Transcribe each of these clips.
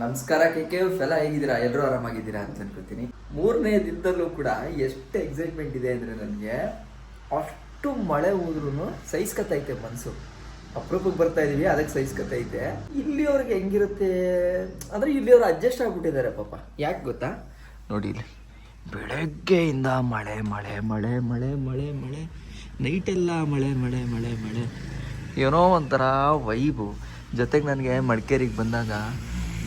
ನಮಸ್ಕಾರ KKF ಎಲ್ಲ ಹೇಗಿದ್ದೀರಾ? ಎಲ್ಲರೂ ಆರಾಮಾಗಿದ್ದೀರಾ ಅಂತ ಅನ್ಕೋತೀನಿ. 3ನೇ ದಿನದಲ್ಲೂ ಕೂಡ ಎಷ್ಟು ಎಕ್ಸೈಟ್ಮೆಂಟ್ ಇದೆ ಅಂದರೆ ನನಗೆ ಅಷ್ಟು ಮಳೆ ಹೋದ್ರೂ ಸಹಿಸ್ಕತ್ತೈತೆ ಮನಸ್ಸು. ಅಪರೂಪಕ್ಕೆ ಬರ್ತಾ ಇದೀವಿ, ಅದಕ್ಕೆ ಸಹಿಸ್ಕತ್ತೈತೆ. ಇಲ್ಲಿಯವ್ರಿಗೆ ಹೆಂಗಿರುತ್ತೆ ಅಂದರೆ ಇಲ್ಲಿಯವರು ಅಡ್ಜಸ್ಟ್ ಆಗ್ಬಿಟ್ಟಿದ್ದಾರೆ ಪಾಪ. ಯಾಕೆ ಗೊತ್ತಾ? ನೋಡಿ ಇಲ್ಲಿ ಬೆಳಗ್ಗೆಯಿಂದ ಮಳೆ ಮಳೆ ಮಳೆ ಮಳೆ ಮಳೆ ಮಳೆ ನೈಟೆಲ್ಲ ಮಳೆ ಮಳೆ ಮಳೆ ಮಳೆ ಏನೋ ಒಂಥರ ವೈಬು. ಜೊತೆಗೆ ನನಗೆ ಮಡಿಕೇರಿಗೆ ಬಂದಾಗ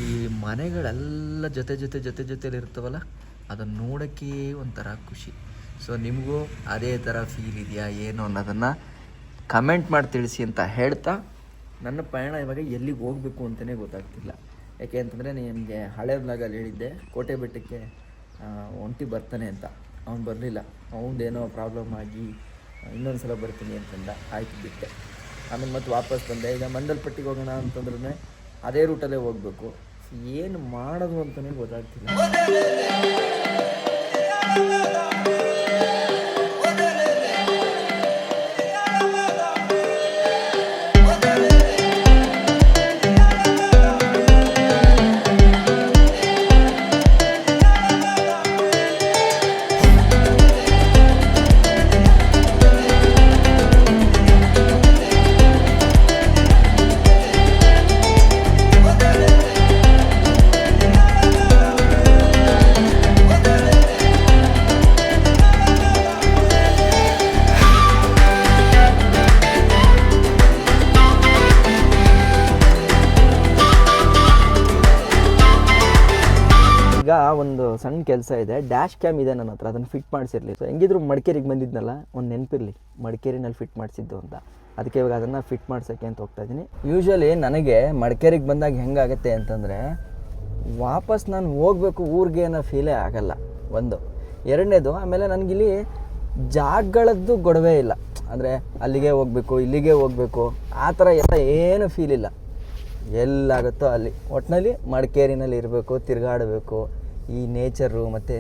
ಈ ಮನೆಗಳೆಲ್ಲ ಜೊತೆಲಿ ಇರ್ತವಲ್ಲ, ಅದನ್ನು ನೋಡೋಕ್ಕೆ ಒಂಥರ ಖುಷಿ. ಸೊ ನಿಮಗೂ ಅದೇ ಥರ ಫೀಲ್ ಇದೆಯಾ ಏನು ಅನ್ನೋದನ್ನು ಕಮೆಂಟ್ ಮಾಡಿ ತಿಳಿಸಿ ಅಂತ ಹೇಳ್ತಾ, ನನ್ನ ಪಯಣ ಇವಾಗ ಎಲ್ಲಿಗೆ ಹೋಗಬೇಕು ಅಂತಲೇ ಗೊತ್ತಾಗ್ತಿಲ್ಲ. ಯಾಕೆ ಅಂತಂದರೆ ನಿಮಗೆ ಹಳೆ ಬ್ಲಾಗಲ್ಲಿ ಹೇಳಿದ್ದೆ ಕೋಟೆ ಬೆಟ್ಟಕ್ಕೆ ಒಂಟಿ ಬರ್ತಾನೆ ಅಂತ. ಅವ್ನು ಬರಲಿಲ್ಲ, ಅವನದೇನೋ ಪ್ರಾಬ್ಲಮ್ ಆಗಿ ಇನ್ನೊಂದು ಸಲ ಬರ್ತೀನಿ ಅಂತಂದ. ಆಯ್ತು ಬಿಟ್ಟೆ. ಆಮೇಲೆ ಮತ್ತೆ ವಾಪಸ್ ಬಂದೆ. ಈಗ ಮಂಡಲ್ಪಟ್ಟಿಗೆ ಹೋಗೋಣ ಅಂತಂದ್ರೂ ಅದೇ ರೂಟಲ್ಲೇ ಹೋಗಬೇಕು. ಏನು ಮಾಡೋದು ಅಂತಲೇ ಗೊತ್ತಾಗ್ತಿಲ್ಲ. ಈಗ ಒಂದು ಸಣ್ಣ ಕೆಲಸ ಇದೆ, ಡ್ಯಾಶ್ ಕ್ಯಾಮ್ ಇದೆ ನನ್ನ ಹತ್ರ, ಅದನ್ನು ಫಿಟ್ ಮಾಡಿಸಿರಲಿ. ಸೊ ಹೆಂಗಿದ್ರು ಮಡಿಕೇರಿಗೆ ಬಂದಿದ್ನಲ್ಲ, ಒಂದು ನೆನಪಿರಲಿ ಮಡಿಕೇರಿನಲ್ಲಿ ಫಿಟ್ ಮಾಡಿಸಿದ್ದು ಅಂತ. ಅದಕ್ಕೆ ಇವಾಗ ಅದನ್ನು ಫಿಟ್ ಮಾಡ್ಸೋಕ್ಕೆ ಅಂತ ಹೋಗ್ತಾ ಇದ್ದೀನಿ. ಯೂಶ್ವಲಿ ನನಗೆ ಮಡಿಕೇರಿಗೆ ಬಂದಾಗ ಹೆಂಗಾಗುತ್ತೆ ಅಂತಂದರೆ, ವಾಪಸ್ ನಾನು ಹೋಗಬೇಕು ಊರಿಗೆ ಅನ್ನೋ ಫೀಲೇ ಆಗಲ್ಲ. ಒಂದು ಎರಡನೇದು, ಆಮೇಲೆ ನನಗಿಲ್ಲಿ ಜಾಗಗಳದ್ದು ಗೊಡವೆ ಇಲ್ಲ. ಅಂದರೆ ಅಲ್ಲಿಗೆ ಹೋಗಬೇಕು ಇಲ್ಲಿಗೆ ಹೋಗಬೇಕು ಆ ಥರ ಎಲ್ಲ ಏನು ಫೀಲ್ ಇಲ್ಲ. ಎಲ್ಲಾಗುತ್ತೋ ಅಲ್ಲಿ, ಒಟ್ಟಿನಲ್ಲಿ ಮಡಿಕೇರಿನಲ್ಲಿ ಇರಬೇಕು, ತಿರುಗಾಡಬೇಕು. ಈ ನೇಚರು ಮತ್ತು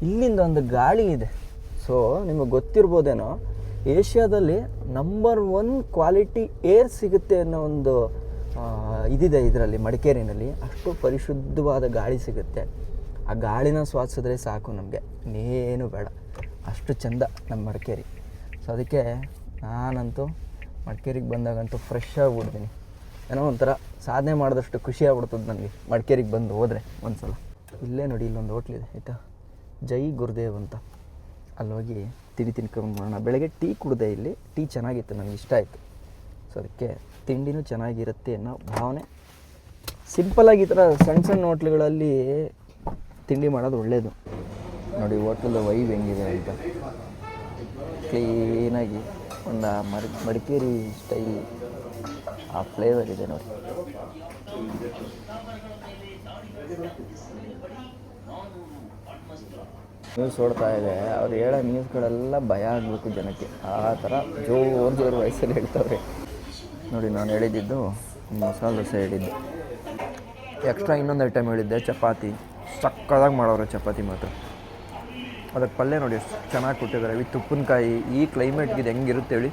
ಇಲ್ಲಿಂದ ಒಂದು ಗಾಳಿ ಇದೆ. ಸೊ ನಿಮಗೆ ಗೊತ್ತಿರ್ಬೋದೇನೋ, ಏಷ್ಯಾದಲ್ಲಿ ನಂಬರ್ 1 ಕ್ವಾಲಿಟಿ ಏರ್ ಸಿಗುತ್ತೆ ಅನ್ನೋ ಒಂದು ಇದಿದೆ ಇದರಲ್ಲಿ, ಮಡಿಕೇರಿನಲ್ಲಿ. ಅಷ್ಟು ಪರಿಶುದ್ಧವಾದ ಗಾಳಿ ಸಿಗುತ್ತೆ. ಆ ಗಾಳಿನ ಸ್ವಾದಿಸಿದ್ರೆ ಸಾಕು ನಮಗೆ, ಇನ್ನೇನು ಬೇಡ. ಅಷ್ಟು ಚೆಂದ ನಮ್ಮ ಮಡಿಕೇರಿ. ಸೊ ಅದಕ್ಕೆ ನಾನಂತೂ ಮಡಿಕೇರಿಗೆ ಬಂದಾಗಂತೂ ಫ್ರೆಶ್ ಆಗಿಬಿಡ್ತೀನಿ. ಏನೋ ಒಂಥರ ಸಾಧನೆ ಮಾಡಿದಷ್ಟು ಖುಷಿ ಆಗ್ಬಿಡ್ತದೆ ನನಗೆ ಮಡಿಕೇರಿಗೆ ಬಂದು ಹೋದರೆ ಒಂದು ಸಲ. ಇಲ್ಲೇ ನೋಡಿ, ಇಲ್ಲೊಂದು ಹೋಟ್ಲಿದೆ ಆಯಿತಾ, ಜೈ ಗುರುದೇವ್ ಅಂತ. ಅಲ್ಲಿ ಹೋಗಿ ತಿಂಡಿ ತಿನ್ಕೊಂಡು ಬರೋಣ. ಬೆಳಗ್ಗೆ ಟೀ ಕುಡಿದೆ, ಇಲ್ಲಿ ಟೀ ಚೆನ್ನಾಗಿತ್ತು, ನನಗೆ ಇಷ್ಟ ಆಯಿತು. ಸೊ ಅದಕ್ಕೆ ತಿಂಡಿನೂ ಚೆನ್ನಾಗಿರುತ್ತೆ ಅನ್ನೋ ಭಾವನೆ. ಸಿಂಪಲ್ಲಾಗಿ ಈ ಥರ ಸಣ್ಣ ಸಣ್ಣ ಹೋಟ್ಲುಗಳಲ್ಲಿ ತಿಂಡಿ ಮಾಡೋದು ಒಳ್ಳೆಯದು. ನೋಡಿ ಹೋಟ್ಲಲ್ಲಿ ವೈಬ್ ಹೆಂಗಿದೆ ಅಂತ, ಕ್ಲೀನಾಗಿ ಒಂದು ಮಡಿಕೇರಿ ಸ್ಟೈಲ್ ಆ ಫ್ಲೇವರ್ ಇದೆ ನೋಡಿ. ನ್ಯೂಸ್ ಓಡ್ತಾ ಇದೆ, ಅವ್ರು ಹೇಳೋ ನ್ಯೂಸ್ಗಳೆಲ್ಲ ಭಯ ಆಗಬೇಕು ಜನಕ್ಕೆ. ಆ ಥರ ಜೋರು ವಯಸ್ಸಲ್ಲಿ ಹೇಳ್ತಾವ್ರೆ ನೋಡಿ. ನಾನು ಹೇಳಿದ್ದು ಮಸಾಲೆ ದೋಸೆ ಹೇಳಿದ್ದೆ, ಎಕ್ಸ್ಟ್ರಾ ಇನ್ನೊಂದು ಐಟಮ್ ಹೇಳಿದ್ದೆ, ಚಪಾತಿ. ಸಕ್ಕದಾಗಿ ಮಾಡೋರು ಚಪಾತಿ ಮಾತ್ರ. ಅದಕ್ಕೆ ಪಲ್ಯ ನೋಡಿ ಎಷ್ಟು ಚೆನ್ನಾಗಿ ಕೊಟ್ಟಿದ್ದಾರೆ, ವಿತ್ ಉಪ್ಪಿನಕಾಯಿ. ಈ ಕ್ಲೈಮೇಟ್ಗೆ ಇದು ಹೆಂಗಿರುತ್ತೆ ಹೇಳಿ,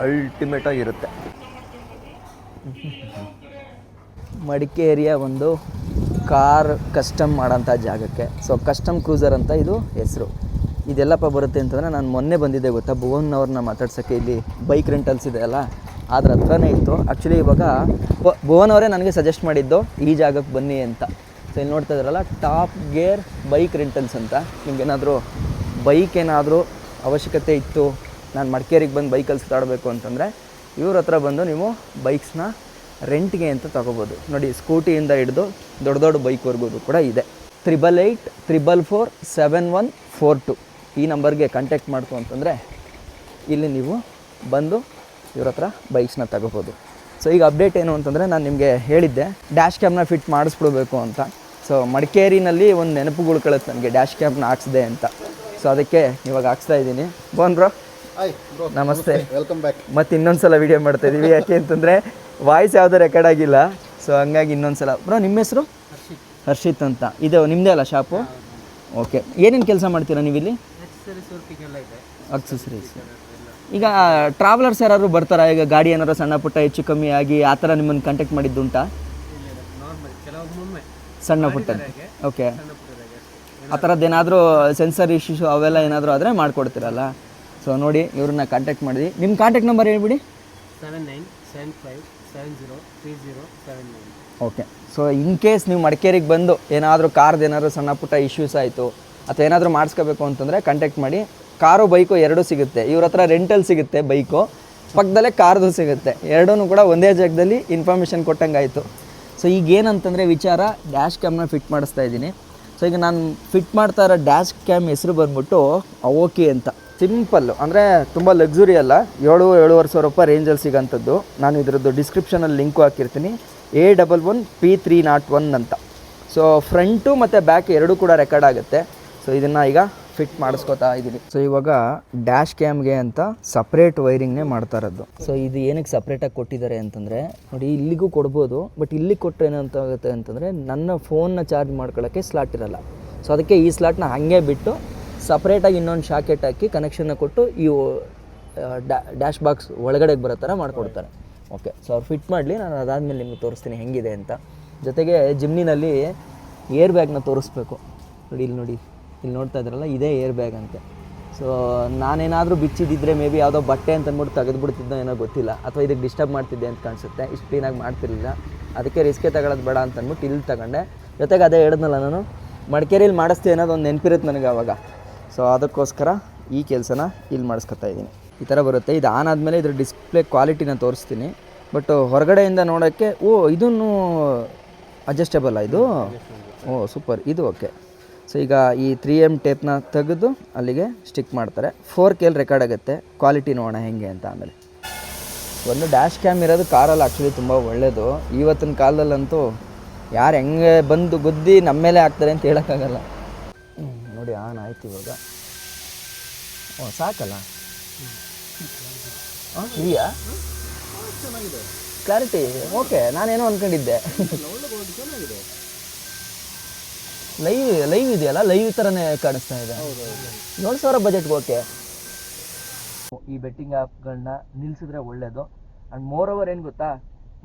ಅಲ್ಟಿಮೇಟಾಗಿರುತ್ತೆ. ಮಡಿಕೇರಿಯ ಒಂದು ಕಾರ್ ಕಸ್ಟಮ್ ಮಾಡೋಂಥ ಜಾಗಕ್ಕೆ, ಸೊ ಕಸ್ಟಮ್ ಕ್ರೂಸರ್ ಅಂತ ಇದು ಹೆಸರು. ಇದೆಲ್ಲಪ್ಪ ಬರುತ್ತೆ ಅಂತಂದರೆ, ನಾನು ಮೊನ್ನೆ ಬಂದಿದ್ದೆ ಗೊತ್ತಾ, ಭುವನ್ ಅವ್ರನ್ನ ಮಾತಾಡ್ಸೋಕ್ಕೆ. ಇಲ್ಲಿ ಬೈಕ್ ರೆಂಟಲ್ಸ್ ಇದೆ ಅಲ್ಲ, ಅದ್ರ ಹತ್ರನೇ ಇತ್ತು. ಆ್ಯಕ್ಚುಲಿ ಇವಾಗ ಭುವನ್ ಅವರೇ ನನಗೆ ಸಜೆಸ್ಟ್ ಮಾಡಿದ್ದು ಈ ಜಾಗಕ್ಕೆ ಬನ್ನಿ ಅಂತ. ಸೊ ಇಲ್ಲಿ ನೋಡ್ತಾ ಇದ್ರಲ್ಲ, ಟಾಪ್ ಗೇರ್ ಬೈಕ್ ರೆಂಟಲ್ಸ್ ಅಂತ. ನಿಮ್ಗೇನಾದರೂ ಬೈಕ್ ಏನಾದರೂ ಅವಶ್ಯಕತೆ ಇತ್ತು, ನಾನು ಮಡಿಕೇರಿಗೆ ಬಂದು ಬೈಕಲ್ಲಿ ಸುತ್ತಾಡಬೇಕು ಅಂತಂದರೆ ಇವ್ರ ಹತ್ರ ಬಂದು ನೀವು ಬೈಕ್ಸ್ನ ರೆಂಟ್ಗೆ ಅಂತ ತೊಗೋಬೋದು. ನೋಡಿ, ಸ್ಕೂಟಿಯಿಂದ ಹಿಡಿದು ದೊಡ್ಡ ದೊಡ್ಡ ಬೈಕ್ವರೆಗೂ ಕೂಡ ಇದೆ. 8884474142 ಈ ನಂಬರ್ಗೆ ಕಾಂಟ್ಯಾಕ್ಟ್ ಮಾಡ್ತು ಅಂತಂದರೆ ಇಲ್ಲಿ ನೀವು ಬಂದು ಇವ್ರ ಹತ್ರ ಬೈಕ್ಸ್ನ ತಗೋಬೋದು. ಸೊ ಈಗ ಅಪ್ಡೇಟ್ ಏನು ಅಂತಂದರೆ, ನಾನು ನಿಮಗೆ ಹೇಳಿದ್ದೆ ಡ್ಯಾಶ್ ಕ್ಯಾಮ್ನ ಫಿಟ್ ಮಾಡಿಸ್ಬಿಡ್ಬೇಕು ಅಂತ. ಸೊ ಮಡಿಕೇರಿನಲ್ಲಿ ಒಂದು ನೆನಪು ಉಳ್ಕೊಳ್ಳುತ್ತೆ ನನಗೆ, ಡ್ಯಾಶ್ ಕ್ಯಾಮ್ನ ಹಾಕ್ಸಿದೆ ಅಂತ. ಸೊ ಅದಕ್ಕೆ ಇವಾಗ ಹಾಕ್ಸ್ತಾ ಇದ್ದೀನಿ. ಬೋನ್ ಬ್ರೋ, ನಮಸ್ತೆ, ವೆಲ್ಕಮ್ ಬ್ಯಾಕ್. ಮತ್ತು ಇನ್ನೊಂದು ಸಲ ವೀಡಿಯೋ ಮಾಡ್ತಾಯಿದ್ದೀವಿ. ಯಾಕೆ ಅಂತಂದರೆ ವಾಯ್ಸ್ ಯಾವುದೂ ರೆಕಾರ್ಡ್ ಆಗಿಲ್ಲ. ಸೊ ಹಂಗಾಗಿ ಇನ್ನೊಂದು ಸಲ. ಬ್ರೋ ನಿಮ್ಮ ಹೆಸರು? ಹರ್ಷಿತ್ ಅಂತ. ಇದು ನಿಮ್ಮದೇ ಅಲ್ಲ ಶಾಪು? ಓಕೆ. ಏನೇನು ಕೆಲಸ ಮಾಡ್ತೀರಾ ನೀವು ಇಲ್ಲಿ? ಅಕ್ಸೆಸರೀಸ್. ಈಗ ಟ್ರಾವೆಲರ್ಸ್ ಯಾರು ಬರ್ತಾರಾ? ಈಗ ಗಾಡಿ ಏನಾರು ಸಣ್ಣ ಪುಟ್ಟ ಹೆಚ್ಚು ಕಮ್ಮಿ ಆಗಿ ಆ ಥರ ನಿಮ್ಮನ್ನು ಕಾಂಟ್ಯಾಕ್ಟ್ ಮಾಡಿದ್ದುಂಟಾ? ಸಣ್ಣ ಪುಟ್ಟದ್ದು. ಓಕೆ, ಆ ಥರದ್ದು ಏನಾದರೂ ಸೆನ್ಸರ್ ಇಶ್ಯೂಸ್ ಅವೆಲ್ಲ ಏನಾದರೂ ಆದರೆ ಮಾಡಿಕೊಡ್ತೀರಲ್ಲ. ಸೊ ನೋಡಿ, ಇವ್ರನ್ನ ಕಾಂಟ್ಯಾಕ್ಟ್ ಮಾಡಿದ್ವಿ. ನಿಮ್ಮ ಕಾಂಟ್ಯಾಕ್ಟ್ ನಂಬರ್ ಹೇಳ್ಬಿಡಿ. 7975303079. ಓಕೆ. ಸೊ ಇನ್ ಕೇಸ್ ನೀವು ಮಡಿಕೇರಿಗೆ ಬಂದು ಏನಾದರೂ ಕಾರ್ದು ಏನಾದರೂ ಸಣ್ಣ ಪುಟ್ಟ ಇಶ್ಯೂಸ್ ಆಯಿತು ಅಥವಾ ಏನಾದರೂ ಮಾಡಿಸ್ಕೋಬೇಕು ಅಂತಂದರೆ ಕಾಂಟ್ಯಾಕ್ಟ್ ಮಾಡಿ. ಕಾರು ಬೈಕು ಎರಡೂ ಸಿಗುತ್ತೆ ಇವ್ರ ಹತ್ರ. ರೆಂಟಲ್ ಸಿಗುತ್ತೆ ಬೈಕು, ಪಕ್ಕದಲ್ಲೇ ಕಾರ್ದು ಸಿಗುತ್ತೆ. ಎರಡೂ ಕೂಡ ಒಂದೇ ಜಾಗದಲ್ಲಿ ಇನ್ಫಾರ್ಮೇಷನ್ ಕೊಟ್ಟಂಗೆ ಆಯಿತು. ಸೊ ಈಗ ಏನಂತಂದರೆ ವಿಚಾರ, ಡ್ಯಾಶ್ ಕ್ಯಾಮ್ನ ಫಿಟ್ ಮಾಡಿಸ್ತಾ ಇದ್ದೀನಿ. ಸೊ ಈಗ ನಾನು ಫಿಟ್ ಮಾಡ್ತಾ ಇರೋ ಡ್ಯಾಶ್ ಕ್ಯಾಮ್ ಹೆಸರು ಬಂದ್ಬಿಟ್ಟು ಅವೋಕಿ ಅಂತ. ಸಿಂಪಲ್ಲು, ಅಂದರೆ ತುಂಬ ಲಕ್ಸುರಿ ಅಲ್ಲ, 7,000-7,500 ರೂಪಾಯಿ ರೇಂಜಲ್ಲಿ ಸಿಗೋಂಥದ್ದು. ನಾನು ಇದರದ್ದು ಡಿಸ್ಕ್ರಿಪ್ಷನಲ್ಲಿ ಲಿಂಕು ಹಾಕಿರ್ತೀನಿ. A11P301 ಅಂತ. ಸೊ ಫ್ರಂಟು ಮತ್ತು ಬ್ಯಾಕ್ ಎರಡೂ ಕೂಡ ರೆಕಾರ್ಡ್ ಆಗುತ್ತೆ. ಸೊ ಇದನ್ನು ಈಗ ಫಿಟ್ ಮಾಡಿಸ್ಕೊತಾ ಇದ್ದೀನಿ. ಸೊ ಇವಾಗ ಡ್ಯಾಶ್ ಕ್ಯಾಮ್ಗೆ ಅಂತ ಸಪ್ರೇಟ್ ವೈರಿಂಗ್ನೇ ಮಾಡ್ತಾ ಇರೋದು. ಸೊ ಇದು ಏನಕ್ಕೆ ಸಪ್ರೇಟಾಗಿ ಕೊಟ್ಟಿದ್ದಾರೆ ಅಂತಂದರೆ ನೋಡಿ, ಇಲ್ಲಿಗೂ ಕೊಡ್ಬೋದು, ಬಟ್ ಇಲ್ಲಿಗೆ ಕೊಟ್ಟರೆ ಏನಂತ ಆಗುತ್ತೆ ಅಂತಂದರೆ ನನ್ನ ಫೋನ್ನ ಚಾರ್ಜ್ ಮಾಡ್ಕೊಳ್ಳೋಕ್ಕೆ ಸ್ಲಾಟ್ ಇರಲ್ಲ. ಸೊ ಅದಕ್ಕೆ ಈ ಸ್ಲಾಟ್ನ ಹಾಗೆ ಬಿಟ್ಟು ಸಪ್ರೇಟಾಗಿ ಇನ್ನೊಂದು ಶಾಕೆಟ್ ಹಾಕಿ ಕನೆಕ್ಷನ್ನ ಕೊಟ್ಟು ಈ ಡ್ಯಾಶ್ ಬಾಕ್ಸ್ ಒಳಗಡೆಗೆ ಬರೋ ಥರ ಮಾಡಿಕೊಡ್ತಾರೆ. ಓಕೆ, ಸೊ ಅವ್ರು ಫಿಟ್ ಮಾಡಲಿ, ನಾನು ಅದಾದಮೇಲೆ ನಿಮಗೆ ತೋರಿಸ್ತೀನಿ ಹೆಂಗಿದೆ ಅಂತ. ಜೊತೆಗೆ ಜಿಮ್ನಿನಲ್ಲಿ ಏರ್ ಬ್ಯಾಗ್ನ ತೋರಿಸ್ಬೇಕು. ನೋಡಿ ಇಲ್ಲಿ ನೋಡ್ತಾ ಇದ್ರಲ್ಲ, ಇದೇ ಏರ್ ಬ್ಯಾಗ್ ಅಂತೆ. ಸೊ ನಾನೇನಾದರೂ ಬಿಚ್ಚಿದ್ದಿದ್ರೆ ಮೇ ಬಿ ಯಾವುದೋ ಬಟ್ಟೆ ಅಂತ ಅಂದ್ಬಿಟ್ಟು ತೆಗೆದುಬಿಡ್ತಿದ್ದೋ ಏನೋ ಗೊತ್ತಿಲ್ಲ, ಅಥವಾ ಇದಕ್ಕೆ ಡಿಸ್ಟರ್ಬ್ ಮಾಡ್ತಿದ್ದೆ ಅಂತ ಕಾಣಿಸುತ್ತೆ. ಇಷ್ಟು ಕ್ಲೀನಾಗಿ ಮಾಡ್ತಿರಲಿಲ್ಲ, ಅದಕ್ಕೆ ರಿಸ್ಕೇ ತಗೊಳ್ಳೋದು ಬೇಡ ಅಂತ ಅಂದ್ಬಿಟ್ಟು ಇಲ್ಲಿ ತಗೊಂಡೆ. ಜೊತೆಗೆ ಅದೇ ಹೇಳಿದ್ನಲ್ಲ, ನಾನು ಮಡಿಕೇರಿಯಲ್ಲಿ ಮಾಡಿಸ್ತೀವಿ ಅನ್ನೋದು ಒಂದು ನೆನಪಿರುತ್ತೆ ನನಗೆ ಅವಾಗ. ಸೊ ಅದಕ್ಕೋಸ್ಕರ ಈ ಕೆಲಸನ ಇಲ್ಲಿ ಮಾಡಿಸ್ಕೊತಾ ಇದ್ದೀನಿ. ಈ ಥರ ಬರುತ್ತೆ. ಇದು ಆನ್ ಆದಮೇಲೆ ಇದ್ರ ಡಿಸ್ಪ್ಲೇ ಕ್ವಾಲಿಟಿನ ತೋರಿಸ್ತೀನಿ. ಬಟ್ ಹೊರಗಡೆಯಿಂದ ನೋಡೋಕ್ಕೆ ಇದನ್ನು ಅಡ್ಜಸ್ಟೇಬಲ್ ಇದು. ಸೂಪರ್, ಇದು ಓಕೆ. ಸೊ ಈಗ ಈ 3M ಟೇಪ್ನ ತೆಗೆದು ಅಲ್ಲಿಗೆ ಸ್ಟಿಕ್ ಮಾಡ್ತಾರೆ. 4K ರೆಕಾರ್ಡ್ ಆಗುತ್ತೆ. ಕ್ವಾಲಿಟಿ ನೋಡೋಣ ಹೆಂಗೆ ಅಂತ. ಆಮೇಲೆ ಒಂದು ಡ್ಯಾಶ್ ಕ್ಯಾಮ್ ಇರೋದು ಕಾರಲ್ಲಿ ಆ್ಯಕ್ಚುಲಿ ತುಂಬ ಒಳ್ಳೆಯದು. ಇವತ್ತಿನ ಕಾಲದಲ್ಲಂತೂ ಯಾರು ಹೆಂಗೆ ಬಂದು ಗುದ್ದಿ ನಮ್ಮ ಮೇಲೆ ಹಾಕ್ತಾರೆ ಅಂತ ಹೇಳೋಕ್ಕಾಗಲ್ಲ. ನೋಡಿ, ಆನ್ ಆಯ್ತು ಇವಾಗ. ಸಾಕಲ್ಲ ಇದೆಯಾ ಕ್ಲಾರಿಟಿ? ಓಕೆ, ನಾನೇನೋ ಅಂದ್ಕೊಂಡಿದ್ದೆ. ಲೈವ್ ಇದೆಯಲ್ಲ, ಲೈವ್ ಥರನೇ ಕಾಣಿಸ್ತಾ ಇದೆ. 7,000 ಬಜೆಟ್ಗೆ ಓಕೆ. ಈ ಬೆಟ್ಟಿಂಗ್ ಆ್ಯಪ್ಗಳನ್ನ ನಿಲ್ಲಿಸಿದ್ರೆ ಒಳ್ಳೆಯದು. ಆ್ಯಂಡ್ ಮೋರ್ ಓವರ್ ಏನು ಗೊತ್ತಾ,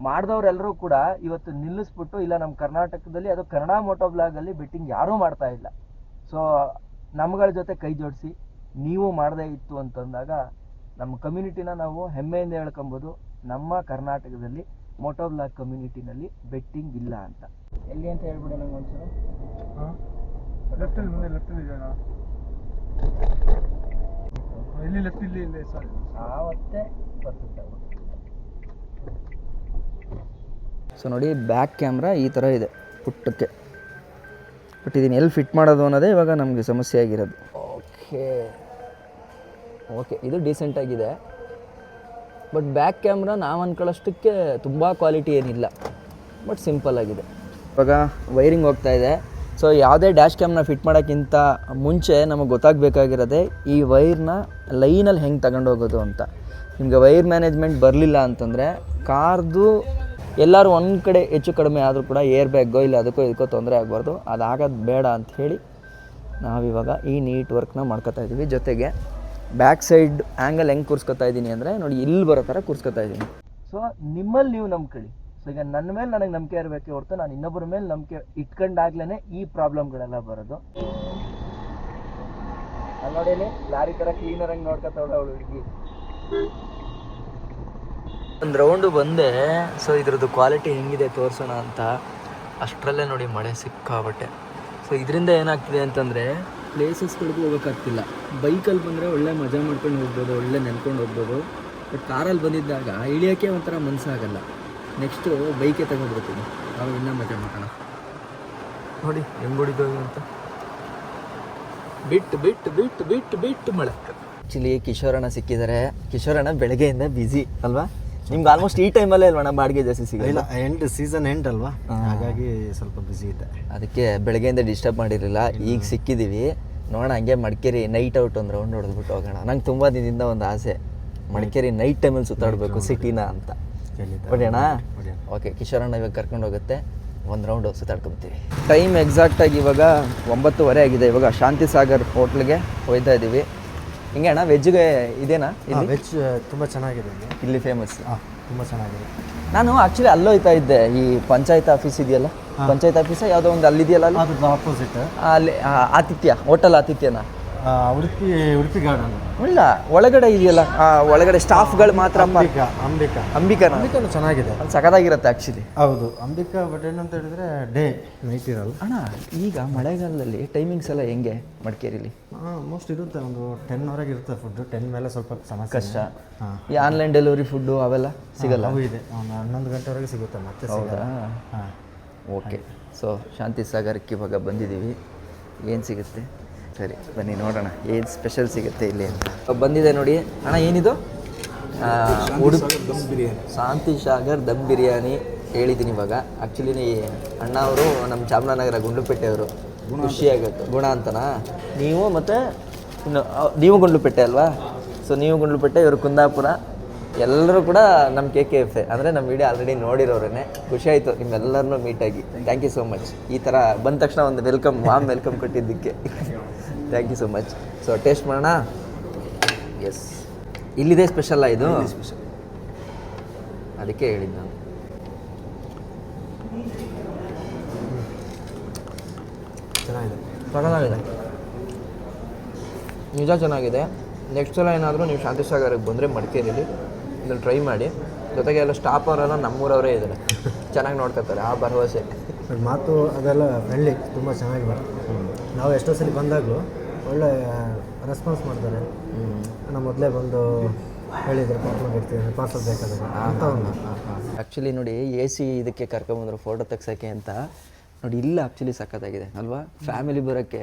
ಮಾಡಿದವರೆಲ್ಲರೂ ಕೂಡ ಇವತ್ತು ನಿಲ್ಲಿಸ್ಬಿಟ್ಟು, ಇಲ್ಲ ನಮ್ಮ ಕರ್ನಾಟಕದಲ್ಲಿ ಅದು ಕನ್ನಡ ಮೋಟೋ ಬ್ಲಾಗಲ್ಲಿ ಬೆಟ್ಟಿಂಗ್ ಯಾರೂ ಮಾಡ್ತಾ ಇಲ್ಲ. ಸೊ ನಮ್ಗಳ ಜೊತೆ ಕೈ ಜೋಡಿಸಿ ನೀವು ಮಾಡದೇ ಇತ್ತು ಅಂತಂದಾಗ ನಮ್ಮ ಕಮ್ಯುನಿಟಿನ ನಾವು ಹೆಮ್ಮೆಯಿಂದ ಹೇಳ್ಕೊಬೋದು, ನಮ್ಮ ಕರ್ನಾಟಕದಲ್ಲಿ ಮೋಟೋ ಬ್ಲಾಗ್ ಕಮ್ಯುನಿಟಿನಲ್ಲಿ ಬೆಟ್ಟಿಂಗ್ ಇಲ್ಲ ಅಂತ. ಎಲ್ಲಿ ಅಂತ ಹೇಳ್ಬಿಡಿ ನಂಗೆ ಒಂದ್ಸಲ. ಲೆಫ್ಟಲ್ಲಿ ಮುಂದೆ ಲೆಫ್ಟಲ್ಲಿ ಇದೆಯಾ? ಎಲ್ಲಿ ಲೆಫ್ಟ್? ಇಲ್ಲಿ ಸಾರಿ, ಆವತ್ತೇ ಬರ್ತದೆ. ಸೊ ನೋಡಿ, ಬ್ಯಾಕ್ ಕ್ಯಾಮ್ರಾ ಈ ಥರ ಇದೆ ಪುಟ್ಟಕ್ಕೆ. ಬಟ್ ಇದನ್ನು ಎಲ್ಲಿ ಫಿಟ್ ಮಾಡೋದು ಅನ್ನೋದೇ ಇವಾಗ ನಮಗೆ ಸಮಸ್ಯೆ ಆಗಿರೋದು. ಓಕೆ, ಇದು ಡೀಸೆಂಟಾಗಿದೆ. ಬಟ್ ಬ್ಯಾಕ್ ಕ್ಯಾಮ್ರಾ ನಾವು ಅಂದ್ಕೊಳ್ಳೋಷ್ಟಕ್ಕೆ ತುಂಬ ಕ್ವಾಲಿಟಿ ಏನಿಲ್ಲ, ಬಟ್ ಸಿಂಪಲ್ ಆಗಿದೆ. ಇವಾಗ ವೈರಿಂಗ್ ಹೋಗ್ತಾ ಇದೆ. ಸೊ ಯಾವುದೇ ಡ್ಯಾಶ್ ಕ್ಯಾಮ್ನ ಫಿಟ್ ಮಾಡೋಕ್ಕಿಂತ ಮುಂಚೆ ನಮಗೆ ಗೊತ್ತಾಗಬೇಕಾಗಿರೋದೆ ಈ ವೈರ್ನ ಲೈನಲ್ಲಿ ಹೆಂಗೆ ತಗೊಂಡೋಗೋದು ಅಂತ. ನಿಮಗೆ ವೈರ್ ಮ್ಯಾನೇಜ್ಮೆಂಟ್ ಬರಲಿಲ್ಲ ಅಂತಂದರೆ ಕಾರ್ದು ಎಲ್ಲರೂ ಒಂದು ಕಡೆ ಹೆಚ್ಚು ಕಡಿಮೆ ಆದರೂ ಕೂಡ ಏರ್ ಬ್ಯಾಗೋ ಇಲ್ಲ ಅದಕ್ಕೋ ಇದಕ್ಕೋ ತೊಂದರೆ ಆಗಬಾರ್ದು. ಅದಾಗೋದು ಬೇಡ ಅಂತ ಹೇಳಿ ನಾವಿವಾಗ ಈ ನೀಟ್ ವರ್ಕ್ನ ಮಾಡ್ಕೊತಾ ಇದ್ದೀವಿ. ಜೊತೆಗೆ ಬ್ಯಾಕ್ ಸೈಡ್ ಆ್ಯಂಗಲ್ ಹೆಂಗೆ ಕೂರಿಸ್ಕೊತಾ ಇದ್ದೀನಿ ಅಂದರೆ ನೋಡಿ, ಇಲ್ಲಿ ಬರೋ ಥರ ಕೂರಿಸ್ಕೊತಾ ಇದ್ದೀನಿ. ಸೊ ನಿಮ್ಮಲ್ಲಿ ನೀವು ನಂಬ್ಕೊಳ್ಳಿ. ಸೊ ಈಗ ನನ್ನ ಮೇಲೆ ನನಗೆ ನಂಬಿಕೆ ಇರಬೇಕೆ ಹೊರತು ನಾನು ಇನ್ನೊಬ್ಬರ ಮೇಲೆ ನಂಬಿಕೆ ಇಟ್ಕೊಂಡಾಗ್ಲೇ ಈ ಪ್ರಾಬ್ಲಮ್ಗಳೆಲ್ಲ ಬರೋದು. ಅಲ್ಲಿ ನೋಡಿ, ಲಾರಿ ಥರ ಕ್ಲೀನರ್ ಹಂಗೆ ನೋಡ್ಕೊತಾವಳ ಅವಳು ಹುಡುಗಿ. ಒಂದು ರೌಂಡು ಬಂದೆ. ಸೊ ಇದ್ರದ್ದು ಕ್ವಾಲಿಟಿ ಹೆಂಗಿದೆ ತೋರಿಸೋಣ ಅಂತ. ಅಷ್ಟರಲ್ಲೇ ನೋಡಿ ಮಳೆ ಸಿಕ್ಕಾಬಟ್ಟೆ. ಸೊ ಇದರಿಂದ ಏನಾಗ್ತಿದೆ ಅಂತಂದರೆ ಪ್ಲೇಸಸ್ಗಳಿಗೂ ಹೋಗೋಕ್ಕಾಗ್ತಿಲ್ಲ. ಬೈಕಲ್ಲಿ ಬಂದರೆ ಒಳ್ಳೆ ಮಜಾ ಮಾಡ್ಕೊಂಡು ಹೋಗ್ಬೋದು, ಒಳ್ಳೆ ನೆನ್ಕೊಂಡು ಹೋಗ್ಬೋದು. ಬಟ್ ಕಾರಲ್ಲಿ ಬಂದಿದ್ದಾಗ ಇಳಿಯೋಕ್ಕೆ ಒಂಥರ ಮನಸ್ಸಾಗಲ್ಲ. ನೆಕ್ಸ್ಟು ಬೈಕೇ ತಗೊಂಡ್ಬಿಡ್ತೀನಿ, ಅವಾಗ ಇನ್ನೂ ಮಜಾ ಮಾಡೋಣ. ನೋಡಿ ಹೆಂಗೆ ಹೊಡಿದೋಗಿ ಅಂತ. ಬಿಟ್ಟು ಬಿಟ್ಟು ಬಿಟ್ಟು ಬಿಟ್ಟು ಬಿಟ್ಟು ಮಳೆ. ಆ್ಯಕ್ಚುಲಿ ಕಿಶೋರಣ್ಣ ಸಿಕ್ಕಿದ್ದಾರೆ. ಕಿಶೋರಣ್ಣ ಬೆಳಗ್ಗೆಯಿಂದ ಬ್ಯುಸಿ ಅಲ್ವಾ? ನಿಮ್ಗೆ ಆಲ್ಮೋಸ್ಟ್ ಈ ಟೈಮಲ್ಲೇ ಅಲ್ವಣ್ಣ ಬಾಡಿಗೆ ಜಾಸ್ತಿ ಸಿಗಲ್ಲ? ಸೀಸನ್ ಎಂಡ್ ಅಲ್ವಾ, ಹಾಗಾಗಿ ಸ್ವಲ್ಪ ಬ್ಯುಸಿ ಇದೆ. ಅದಕ್ಕೆ ಬೆಳಗ್ಗೆಯಿಂದ ಡಿಸ್ಟರ್ಬ್ ಮಾಡಿರಲಿಲ್ಲ. ಈಗ ಸಿಕ್ಕಿದ್ದೀವಿ. ನೋಡೋಣ, ಹಂಗೆ ಮಡಿಕೇರಿ ನೈಟ್ ಔಟ್ ಒಂದು ರೌಂಡ್ ಹೊಡೆದ್ಬಿಟ್ಟು ಹೋಗೋಣ. ನಂಗೆ ತುಂಬ ದಿನದಿಂದ ಒಂದು ಆಸೆ, ಮಡಿಕೇರಿ ನೈಟ್ ಟೈಮಲ್ಲಿ ಸುತ್ತಾಡಬೇಕು ಸಿಟಿನ ಅಂತ. ಹೊಡೆಯೋಣ? ಓಕೆ, ಕಿಶೋರಣ್ಣ ಇವಾಗ ಕರ್ಕೊಂಡು ಹೋಗುತ್ತೆ, ಒಂದು ರೌಂಡು ಸುತ್ತಾಡ್ಕೊತೀವಿ. ಟೈಮ್ ಎಕ್ಸಾಕ್ಟಾಗಿ ಇವಾಗ 9:30 ಆಗಿದೆ. ಇವಾಗ ಶಾಂತಿ ಸಾಗರ್ ಹೋಟ್ಲಿಗೆ ಹೋಗ್ತಾ ಇದ್ದೀವಿ. ಹಿಂಗೆ ಅಣ್ಣ, ವೆಜ್ಗೆ ಇದೇನಾ? ವೆಜ್ ತುಂಬ ಚೆನ್ನಾಗಿದೆ ಇಲ್ಲಿ ಫೇಮಸ್. ತುಂಬ ಚೆನ್ನಾಗಿದೆ. ನಾನು ಆ್ಯಕ್ಚುಲಿ ಅಲ್ಲೋಯ್ತಾ ಇದ್ದೆ, ಈ ಪಂಚಾಯತ್ ಆಫೀಸ್ ಇದೆಯಲ್ಲ, ಪಂಚಾಯತ್ ಆಫೀಸ ಯಾವುದೋ ಒಂದು ಅಲ್ಲಿದೆಯಲ್ಲ ಅಲ್ಲಿ, ಅದ್ರದ್ದು ಆಪೋಸಿಟ್ ಅಲ್ಲಿ ಆತಿಥ್ಯ ಹೋಟೆಲ್ ಆತಿಥ್ಯನ ಉಡುಪಿ ಗಾರ್ಡನ್. ಇಲ್ಲ ಒಳಗಡೆ ಇದೆಯಲ್ಲ, ಒಳಗಡೆ ಸ್ಟಾಫ್ಗಳು ಮಾತ್ರ ಅಂಬಿಕಾನ ಚೆನ್ನಾಗಿದೆ, ಅದು ಸಖತ್ತಾಗಿರುತ್ತೆ ಆ್ಯಕ್ಚುಲಿ. ಹೌದು ಅಂಬಿಕಾ. ಬಟ್ ಏನಂತ ಹೇಳಿದ್ರೆ ನೈಟ್ ಇರಲ್ಲ. ಅಣ್ಣ ಈಗ ಮಳೆಗಾಲದಲ್ಲಿ ಟೈಮಿಂಗ್ಸ್ ಎಲ್ಲ ಹೆಂಗೆ ಮಡಿಕೇರಿಲಿ? ಮೋಸ್ಟ್ ಇರುತ್ತೆ, ಒಂದು 10 ಇರುತ್ತೆ ಫುಡ್. 10 ಮೇಲೆ ಸ್ವಲ್ಪ ಸಮಸ್ಯೆ ಕಷ್ಟ. ಈ ಆನ್ಲೈನ್ ಡೆಲಿವರಿ ಫುಡ್ಡು ಅವೆಲ್ಲ ಸಿಗಲ್ಲ? ಅವು ಇದೆ, ಒಂದು 11 ಗಂಟೆವರೆಗೆ ಸಿಗುತ್ತೆ ಮತ್ತೆ. ಹೌದಾ? ಹಾಂ, ಓಕೆ. ಸೊ ಶಾಂತಿ ಸಾಗರಕ್ಕೆ ಇವಾಗ ಬಂದಿದ್ದೀವಿ. ಏನು ಸಿಗುತ್ತೆ ಸರಿ ಬನ್ನಿ ನೋಡೋಣ ಏನು ಸ್ಪೆಷಲ್ ಸಿಗುತ್ತೆ ಇಲ್ಲಿ ಅಂತ. ಬಂದಿದೆ ನೋಡಿ ಅಣ್ಣ, ಏನಿದು? ಉಡುಪಿ ಶಾಂತಿ ಸಾಗರ್ ದಮ್ ಬಿರಿಯಾನಿ ಹೇಳಿದ್ದೀನಿ ಇವಾಗ. ಆ್ಯಕ್ಚುಲಿ ಅಣ್ಣ ಅವರು ನಮ್ಮ ಚಾಮರಾಜನಗರ ಗುಂಡ್ಲುಪೇಟೆಯವರು. ಖುಷಿಯಾಗುತ್ತೆ. ಗುಣ ಅಂತನಾ ನೀವು? ಮತ್ತು ಇನ್ನು ನೀವು ಗುಂಡ್ಲುಪೇಟೆ ಅಲ್ವಾ? ಸೊ ನೀವು ಗುಂಡ್ಲುಪೇಟೆ, ಇವರು ಕುಂದಾಪುರ. ಎಲ್ಲರೂ ಕೂಡ ನಮ್ಮ KKF ಅಂದರೆ ನಮ್ಮ ವಿಡಿಯೋ ಆಲ್ರೆಡಿ ನೋಡಿರೋರೇ. ಖುಷಿ ಆಯಿತು ನಿಮ್ಮೆಲ್ಲರನ್ನೂ ಮೀಟಾಗಿ. Thank you so much. ಈ ಥರ ಬಂದ ತಕ್ಷಣ ಒಂದು ವಾಮ್ ವೆಲ್ಕಮ್ ಕೊಟ್ಟಿದ್ದಕ್ಕೆ thank you so much. So taste ಮಾಡೋಣ. ಎಸ್, ಇಲ್ಲಿದೆ ಸ್ಪೆಷಲ್ಲ ಇದು, ಅದಕ್ಕೆ ಹೇಳಿದ್ದು ನಾನು. ಚೆನ್ನಾಗಿದೆ, ನಿಜ ಚೆನ್ನಾಗಿದೆ. ನೆಕ್ಸ್ಟ್ ಸಲ ಏನಾದರೂ ನೀವು ಶಾಂತಿ ಸಾಗರಕ್ಕೆ ಬಂದರೆ ಮಡಿಕೇರಿಲಿ ಇದನ್ನು ಟ್ರೈ ಮಾಡಿ. ಜೊತೆಗೆ ಎಲ್ಲ ಸ್ಟಾಫ್ ಅವರೆಲ್ಲ ನಮ್ಮೂರವರೇ ಇದ್ದಾರೆ, ಚೆನ್ನಾಗಿ ನೋಡ್ಕೊತಾರೆ, ಆ ಭರವಸೆ. ಮಾತು ಅದೆಲ್ಲ ಫ್ರೆಂಡ್ಲಿ, ತುಂಬ ಚೆನ್ನಾಗಿ ಬರುತ್ತೆ. ನಾವು ಎಷ್ಟೋ ಸಲ ಬಂದಾಗಲೂ ಒಳ್ಳೆ ರೆಸ್ಪಾನ್ಸ್ ಮಾಡ್ತಾರೆ. ನಾವು ಮೊದಲೇ ಬಂದು ಹೇಳಿದರೆ ಪಾರ್ಸಲ್ ಬೇಕಾದಾಗ ಅಂತ ಒಂದು. ಆ್ಯಕ್ಚುಲಿ ನೋಡಿ AC ಇದಕ್ಕೆ ಕರ್ಕೊಂಬಂದರು ಫೋಟೋ ತೆಗ್ಸೋಕ್ಕೆ ಅಂತ. ನೋಡಿ ಇಲ್ಲ ಆ್ಯಕ್ಚುಲಿ ಸಖತ್ತಾಗಿದೆ ಅಲ್ವಾ? ಫ್ಯಾಮಿಲಿ ಬರೋಕ್ಕೆ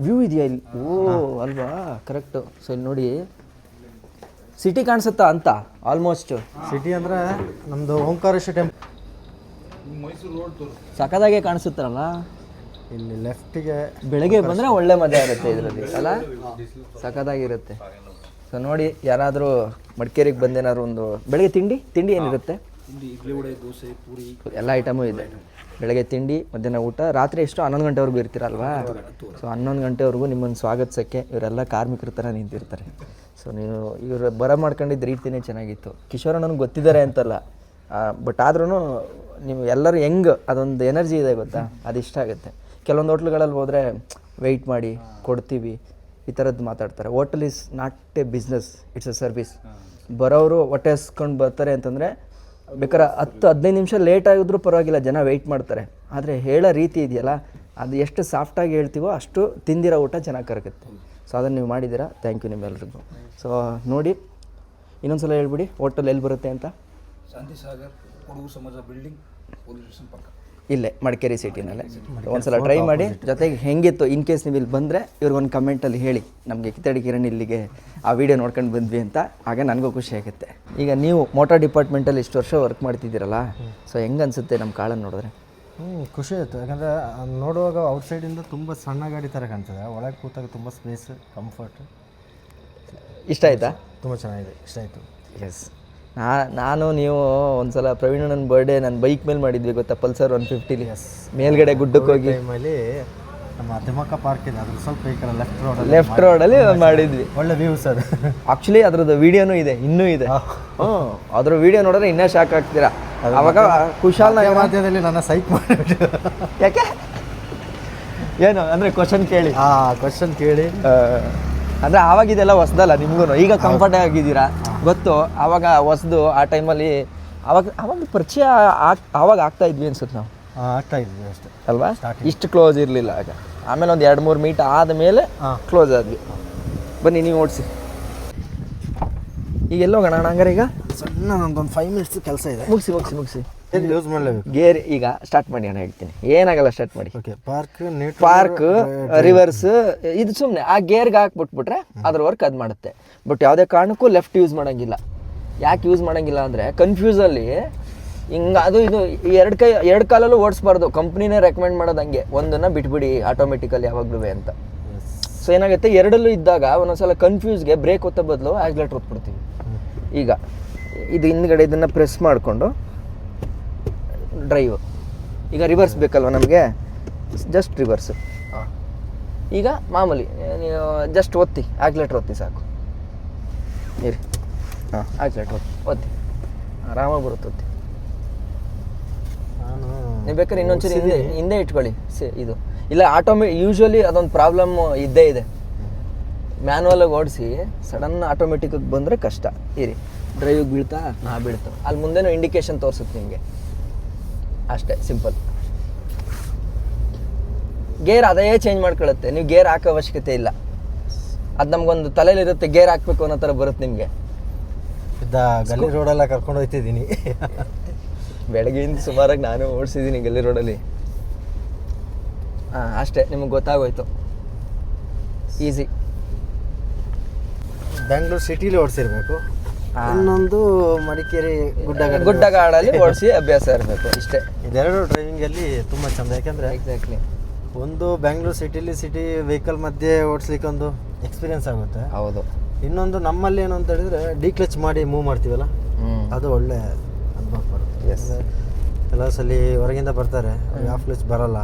ವ್ಯೂ ಇದೆಯಾ ಇಲ್ಲಿ? ಓ ಅಲ್ವಾ, ಕರೆಕ್ಟು. ಸೊ ಇಲ್ಲಿ ನೋಡಿ ಸಿಟಿ ಕಾಣಿಸುತ್ತಾ ಅಂತ. ಆಲ್ಮೋಸ್ಟ್ ಸಿಟಿ ಅಂದರೆ ನಮ್ಮದು ಓಂಕಾರೇಶ್ವರ ಟೆಂಪಲ್ ಸಖತ್ತಾಗೆ ಕಾಣಿಸುತ್ತಲ್ಲ. ಇಲ್ಲಿ ಲೆಫ್ಟಿಗೆ ಬೆಳಗ್ಗೆ ಬಂದರೆ ಒಳ್ಳೆ ಮಜಾ ಇರುತ್ತೆ ಇದರಲ್ಲಿ ಅಲ್ಲ, ಸಖತ್ತಾಗಿರುತ್ತೆ. ಸೊ ನೋಡಿ, ಯಾರಾದರೂ ಮಡಿಕೇರಿಗೆ ಬಂದೇನಾದ್ರು ಒಂದು ಬೆಳಗ್ಗೆ ತಿಂಡಿ ಏನಿರುತ್ತೆ? ಇಡ್ಲಿ, ವಡೆ, ದೋಸೆ, ಪೂರಿ ಎಲ್ಲ ಐಟಮು ಇದೆ. ಬೆಳಗ್ಗೆ ತಿಂಡಿ, ಮಧ್ಯಾಹ್ನ ಊಟ, ರಾತ್ರಿ ಎಷ್ಟು 11 ಗಂಟೆವರೆಗೂ ಇರ್ತೀರಲ್ವಾ? ಸೊ 11 ಗಂಟೆವರೆಗೂ ನಿಮ್ಮನ್ನು ಸ್ವಾಗತಿಸೋಕ್ಕೆ ಇವರೆಲ್ಲ ಕಾರ್ಮಿಕರ ಥರ ನಿಂತಿರ್ತಾರೆ. ಸೊ ನೀವು ಇವರು ಮಾಡ್ಕೊಂಡಿದ್ದ ರೀತಿಯೇ ಚೆನ್ನಾಗಿತ್ತು. ಕಿಶೋರ್ ನನಗೆ ಗೊತ್ತಿದ್ದಾರೆ ಅಂತಲ್ಲ, ಬಟ್ ಆದ್ರೂ ನೀವು ಎಲ್ಲರೂ ಹೆಂಗೆ ಅದೊಂದು ಎನರ್ಜಿ ಇದೆ ಗೊತ್ತಾ, ಅದು ಇಷ್ಟ ಆಗುತ್ತೆ. ಕೆಲವೊಂದು ಹೋಟ್ಲುಗಳಲ್ಲಿ ಹೋದರೆ ವೆಯ್ಟ್ ಮಾಡಿ ಕೊಡ್ತೀವಿ ಈ ಥರದ್ದು ಮಾತಾಡ್ತಾರೆ. Hotel is not A business, it's A service. ಬರೋರು ಹೊಟ್ಟೆ ಹಸ್ಕೊಂಡು ಬರ್ತಾರೆ ಅಂತಂದರೆ ಬೇಕಾದ್ರೆ 10-15 ನಿಮಿಷ ಲೇಟ್ ಆಗಿದ್ರೂ ಪರವಾಗಿಲ್ಲ, ಜನ ವೆಯ್ಟ್ ಮಾಡ್ತಾರೆ. ಆದರೆ ಹೇಳೋ ರೀತಿ ಇದೆಯಲ್ಲ, ಅದು ಎಷ್ಟು ಸಾಫ್ಟಾಗಿ ಹೇಳ್ತೀವೋ ಅಷ್ಟು ತಿಂದಿರೋ ಊಟ ಚೆನ್ನಾಗಿ ಕರಗುತ್ತೆ. ಸೊ ಅದನ್ನು ನೀವು ಮಾಡಿದ್ದೀರಾ, ಥ್ಯಾಂಕ್ ಯು ನಿಮ್ಮೆಲ್ರಿಗೂ. ಸೊ ನೋಡಿ, ಇನ್ನೊಂದು ಸಲ ಹೇಳ್ಬಿಡಿ ಹೋಟೆಲ್ ಎಲ್ಲಿ ಬರುತ್ತೆ ಅಂತ. ಶಾಂತಿ ಸಾಗರ್ ಕೊಡಗು ಸಮಾಜ ಬಿಲ್ಡಿಂಗ್, ಪೊಲೀಸ್ ಸ್ಟೇಷನ್ ಪಕ್ಕ, ಇಲ್ಲೇ ಮಡಿಕೇರಿ ಸಿಟಿನಲ್ಲೇ. ಒಂದ್ಸಲ ಟ್ರೈ ಮಾಡಿ. ಜೊತೆಗೆ ಹೆಂಗಿತ್ತು, ಇನ್ ಕೇಸ್ ನೀವು ಇಲ್ಲಿ ಬಂದರೆ ಇವ್ರಿಗೊಂದು ಕಮೆಂಟಲ್ಲಿ ಹೇಳಿ, ನಮಗೆ ಕಿತ್ತಡಿ ಕಿರಣ್ ಇಲ್ಲಿಗೆ ಆ ವಿಡಿಯೋ ನೋಡ್ಕೊಂಡು ಬಂದ್ವಿ ಅಂತ. ಹಾಗೆ ನನಗೂ ಖುಷಿ ಆಗುತ್ತೆ. ಈಗ ನೀವು ಮೋಟಾರ್ ಡಿಪಾರ್ಟ್ಮೆಂಟಲ್ಲಿ ಇಷ್ಟು ವರ್ಷ ವರ್ಕ್ ಮಾಡ್ತಿದ್ದೀರಲ್ಲ, ಸೊ ಹೆಂಗೆ ಅನಿಸುತ್ತೆ ನಮ್ಮ ಕಾಳನ್ನು ನೋಡಿದ್ರೆ? ಖುಷಿ ಆಯಿತು. ಯಾಕಂದರೆ ನೋಡುವಾಗ ಔಟ್ಸೈಡಿಂದ ತುಂಬ ಸಣ್ಣ ಗಾಡಿ ಥರ ಕಾಣ್ತದೆ, ಒಳಗೆ ಕೂತಾಗ ತುಂಬ ಸ್ಪೇಸ್, ಕಂಫರ್ಟ್. ಇಷ್ಟ ಆಯಿತಾ? ತುಂಬ ಚೆನ್ನಾಗಿದೆ, ಇಷ್ಟ ಆಯಿತು. ಎಸ್, ನಾನು ನೀವು ಒಂದ್ಸಲ ಪ್ರವೀಣನ ಬರ್ಡೇ ನಾನು ಬೈಕ್ ಮೇಲೆ ಮಾಡಿದ್ವಿ ಗೊತ್ತಾ, ಪಲ್ಸರ್ 150ಲಿ. ಮೇಲ್ಗಡೆ ಗುಡ್ಡಕ್ಕೆ ಹೋಗಿ ಟೈಮಲ್ಲಿ ನಮ್ಮ ತಿಮ್ಮಕ್ಕ ಪಾರ್ಕ್ ಇದೆ, ಅದ್ರ ಸ್ವಲ್ಪ ಈ ಕಡೆ ಲೆಫ್ಟ್ ರೋಡಲ್ಲಿ ಮಾಡಿದ್ವಿ. ಒಳ್ಳೆ ವ್ಯೂಸ್ ಅದು. ಆ್ಯಕ್ಚುಲಿ ಅದ್ರದ್ದು ವೀಡಿಯೋನೂ ಇದೆ, ಇನ್ನೂ ಇದೆ. ಅದ್ರ ವೀಡಿಯೋ ನೋಡಿದ್ರೆ ಇನ್ನೂ ಶಾಕ್ ಆಗ್ತೀರಾ. ಅವಾಗ ಕುಶಾಲ್ ಮಾಧ್ಯಮದಲ್ಲಿ ನನ್ನ ಸೈಕ್ ಮಾಡಿಬಿಟ್ಟು. ಯಾಕೆ? ಏನು ಅಂದರೆ ಕ್ವಶನ್ ಕೇಳಿ, ಕ್ವಶನ್ ಕೇಳಿ ಅಂದರೆ ಆವಾಗಿದೆಲ್ಲ ಹೊಸ್ದಲ್ಲ ನಿಮಗೂ, ಈಗ ಕಂಫರ್ಟ್ ಆಗಿದ್ದೀರಾ ಗೊತ್ತು. ಆವಾಗ ಹೊಸ್ದು, ಆ ಟೈಮಲ್ಲಿ ಆವಾಗ ಪರಿಚಯ ಆವಾಗ ಆಗ್ತಾ ಇದ್ವಿ ಅನ್ಸುತ್ತೆ ನಾವು. ಆಗ್ತಾ ಇದ್ವಿ ಅಷ್ಟೇ ಅಲ್ವಾ? ಇಷ್ಟು ಕ್ಲೋಸ್ ಇರಲಿಲ್ಲ ಆಗ. ಆಮೇಲೆ ಒಂದು 2-3 ಮೀಟ್ ಆದಮೇಲೆ ಕ್ಲೋಸ್ ಆದ್ವಿ. ಬನ್ನಿ ನೀವು ಓಡಿಸಿ. ಈಗ ಎಲ್ಲೋಗೋಣ ಹಂಗಾರೆ? ಈಗ ಸಣ್ಣ ನಮ್ದೊಂದು 5 ಮಿನಿಟ್ಸ್ ಕೆಲಸ ಇದೆ, ಮುಗಿಸಿ ಯೂಸ್ ಮಾಡಲೇಬೇಕು. ಗೇರ್ ಈಗ ಸ್ಟಾರ್ಟ್ ಮಾಡಿ ಅಣ್ಣ, ಹೇಳ್ತೀನಿ, ಏನಾಗಲ್ಲ, ಸ್ಟಾರ್ಟ್ ಮಾಡಿ. ಓಕೆ. ಪಾರ್ಕ್ ರಿವರ್ಸ್ ಇದು ಸುಮ್ಮನೆ ಆ ಗೇರ್ಗೆ ಹಾಕ್ಬಿಟ್ಬಿಟ್ರೆ ಅದ್ರ ವರ್ಕ್ ಅದು ಮಾಡುತ್ತೆ. ಬಟ್ ಯಾವುದೇ ಕಾರಣಕ್ಕೂ ಲೆಫ್ಟ್ ಯೂಸ್ ಮಾಡೋಂಗಿಲ್ಲ. ಯಾಕೆ ಯೂಸ್ ಮಾಡೋಂಗಿಲ್ಲ ಅಂದರೆ ಕನ್ಫ್ಯೂಸಲ್ಲಿ ಹಿಂಗೆ ಅದು ಇದು ಎರಡು ಕಾಲಲ್ಲೂ ಓಡಿಸ್ಬಾರ್ದು. ಕಂಪ್ನಿನೇ ರೆಕಮೆಂಡ್ ಮಾಡೋದು ಹಂಗೆ, ಒಂದನ್ನು ಬಿಟ್ಬಿಡಿ ಆಟೋಮೆಟಿಕಲ್ಲಿ ಯಾವಾಗಲೂ ಅಂತ. ಸೊ ಏನಾಗುತ್ತೆ, ಎರಡಲ್ಲೂ ಇದ್ದಾಗ ಒಂದೊಂದ್ಸಲ ಕನ್ಫ್ಯೂಸ್ಗೆ ಬ್ರೇಕ್ ಒತ್ತ ಬದಲು ಆಕ್ಸಿಲೇಟರ್ ಒತ್ಬಿಡ್ತೀವಿ. ಈಗ ಇದು ಹಿಂದ್ಗಡೆ ಇದನ್ನು ಪ್ರೆಸ್ ಮಾಡಿಕೊಂಡು ಡ್ರೈವ್. ಈಗ ರಿವರ್ಸ್ ಬೇಕಲ್ವ ನಮಗೆ, ಜಸ್ಟ್ ರಿವರ್ಸು. ಈಗ ಮಾಮೂಲಿ ನೀವು ಜಸ್ಟ್ ಒತ್ತಿ, ಆಕ್ಸಿಲೇಟರ್ ಒತ್ತಿ ಸಾಕು. ಇರಿ ಹಾಂ ಆಯ್ತು ಲೆಟ್ ಓದ್ತಿ ಆರಾಮಾಗಿ ಬರುತ್ತೆ ಓದ್ತಿ. ನಾನು ನೀವು ಬೇಕಾದ್ರೆ ಇನ್ನೊಂಚೂರು ಹಿಂದೆ ಇಟ್ಕೊಳ್ಳಿ ಇದು ಇಲ್ಲ ಯೂಶ್ವಲಿ ಅದೊಂದು ಪ್ರಾಬ್ಲಮ್ ಇದ್ದೇ ಇದೆ. ಮ್ಯಾನ್ಯಲಾಗಿ ಓಡಿಸಿ ಸಡನ್ ಆಟೋಮೆಟಿಕ್ಗೆ ಬಂದರೆ ಕಷ್ಟ. ಇರಿ ಡ್ರೈವಿಗೆ ಬೀಳ್ತಾ ಬೀಳ್ತಾ ಅಲ್ಲಿ ಮುಂದೆನೂ ಇಂಡಿಕೇಶನ್ ತೋರಿಸುತ್ತೆ ನಿಮಗೆ, ಅಷ್ಟೇ ಸಿಂಪಲ್. ಗೇರ್ ಅದೇ ಚೇಂಜ್ ಮಾಡ್ಕೊಳ್ಳುತ್ತೆ, ನೀವು ಗೇರ್ ಹಾಕೋ ಅವಶ್ಯಕತೆ ಇಲ್ಲ. ಅದು ನಮಗೊಂದು ತಲೆಯಲ್ಲಿರುತ್ತೆ ಗೇರ್ ಹಾಕಬೇಕು ಅನ್ನೋ ಥರ ಬರುತ್ತೆ ನಿಮಗೆ. ಗಲ್ಲಿ ರೋಡೆಲ್ಲ ಕರ್ಕೊಂಡು ಹೋಗ್ತಿದ್ದೀನಿ. ಬೆಳಗ್ಗೆಯಿಂದ ಸುಮಾರಾಗಿ ನಾನು ಓಡಿಸಿದ್ದೀನಿ ಗಲ್ಲಿ ರೋಡಲ್ಲಿ. ಹಾಂ ಅಷ್ಟೇ, ನಿಮಗೆ ಗೊತ್ತಾಗೋಯ್ತು, ಈಸಿ. ಬೆಂಗಳೂರು ಸಿಟಿಲಿ ಓಡಿಸಿರ್ಬೇಕು, ಇನ್ನೊಂದು ಮಡಿಕೇರಿ ಗುಡ್ಡಗಾಡಲ್ಲಿ ಓಡಿಸಿ ಅಭ್ಯಾಸ ಇರಬೇಕು, ಇಷ್ಟೇ. ಇದೆರಡು ಡ್ರೈವಿಂಗಲ್ಲಿ ತುಂಬ ಚಂದ. ಯಾಕೆಂದರೆ ಎಕ್ಸಾಕ್ಟ್ಲಿ ಒಂದು ಬೆಂಗಳೂರು ಸಿಟಿ ವೆಹಿಕಲ್ ಮಧ್ಯೆ ಓಡಿಸ್ಲಿಕ್ಕೆ ಒಂದು ಎಕ್ಸ್ಪೀರಿಯನ್ಸ್ ಆಗುತ್ತೆ. ಹೌದು. ಇನ್ನೊಂದು ನಮ್ಮಲ್ಲಿ ಏನು ಅಂತ ಹೇಳಿದ್ರೆ ಡಿಕ್ಲಚ್ ಮಾಡಿ ಮೂವ್ ಮಾಡ್ತೀವಲ್ಲ, ಅದು ಒಳ್ಳೆ ಅನುಭವ ಬರುತ್ತೆ. ಕೆಲವು ಸಲ ಹೊರಗಿಂದ ಬರ್ತಾರೆ, ಹಾಫ್ ಕ್ಲಚ್ ಬರಲ್ಲ,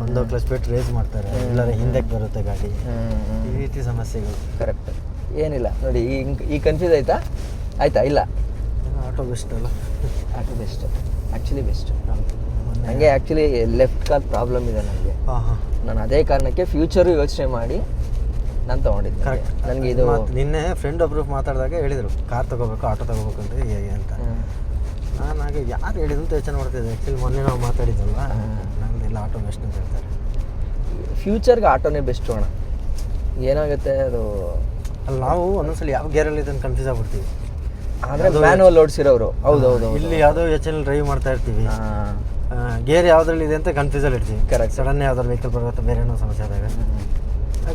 ಒಂದು ಕ್ಲಚ್ ಬಿಟ್ಟು ರೇಸ್ ಮಾಡ್ತಾರೆ, ಇಲ್ಲಾಂದ್ರೆ ಹಿಂದಕ್ಕೆ ಬರುತ್ತೆ ಗಾಡಿ, ಈ ರೀತಿ ಸಮಸ್ಯೆಗಳು. ಕರೆಕ್ಟ್, ಏನಿಲ್ಲ ನೋಡಿ. ಈಗ ಕನ್ಫ್ಯೂಸ್ ಆಯ್ತಾ ಇಲ್ಲ, ಆಟೋ ಬೆಸ್ಟ್ ಅಲ್ಲ? Auto best, actually best. ನನಗೆ ಆ್ಯಕ್ಚುಲಿ ಲೆಫ್ಟ್ ಕಾಲ್ ಪ್ರಾಬ್ಲಮ್ ಇದೆ ನನಗೆ. ನಾನು ಅದೇ ಕಾರಣಕ್ಕೆ ಫ್ಯೂಚರು ಯೋಚನೆ ಮಾಡಿ ನಾನು ತೊಗೊಂಡಿದ್ದೆ. ನನಗೆ ಇದು ನಿನ್ನೆ ಫ್ರೆಂಡ್ ಒಬ್ರು ಮಾತಾಡಿದಾಗ ಹೇಳಿದರು, ಕಾರ್ ತೊಗೋಬೇಕು ಆಟೋ ತೊಗೋಬೇಕು ಅಂತ ಹೇಗೆ ಅಂತ. ನಾನು ಹಾಗೆ ಯಾರು ಹೇಳಿದ್ರು ಅಂತ ಯೋಚನೆ ಮಾಡ್ತಿದ್ದೆ. ಆ್ಯಕ್ಚುಲಿ ಮೊನ್ನೆ ನಾವು ಮಾತಾಡಿದ್ದಲ್ವ, ನಮ್ಮದೆಲ್ಲ ಆಟೋ ಬೆಸ್ಟ್ ಅಂತ ಹೇಳ್ತಾರೆ. ಫ್ಯೂಚರ್ಗೆ ಆಟೋನೇ ಬೆಸ್ಟು ಅಣ್ಣ. ಏನಾಗುತ್ತೆ ಅದು, ಅಲ್ಲಿ ನಾವು ಒಂದೊಂದ್ಸಲ ಯಾವ ಗೇರಲ್ಲಿ ಇದನ್ನು ಕನ್ಫ್ಯೂಸ್ ಆಗ್ಬಿಡ್ತೀವಿ. ಆದರೆ ಮ್ಯಾನುವಲ್ ಓಡಿಸಿರೋರು ಹೌದು ಇಲ್ಲಿ ಯಾವುದೋ ಯೋಚನೆ ಡ್ರೈವ್ ಮಾಡ್ತಾ ಇರ್ತೀವಿ, ಗೇರ್ ಯಾವುದ್ರಲ್ಲಿ ಇದೆ ಅಂತ ಕನ್ಫ್ಯೂಸಲ್ಲಿ ಇರ್ತೀವಿ. ಕರೆಕ್ಟ್. ಸಡನ್ ಯಾವ್ದಾದ್ರು ವೆಹಿಕಲ್ ಬರುತ್ತೆ, ಬೇರೆ ಏನೋ ಸಮಸ್ಯೆ ಆದಾಗ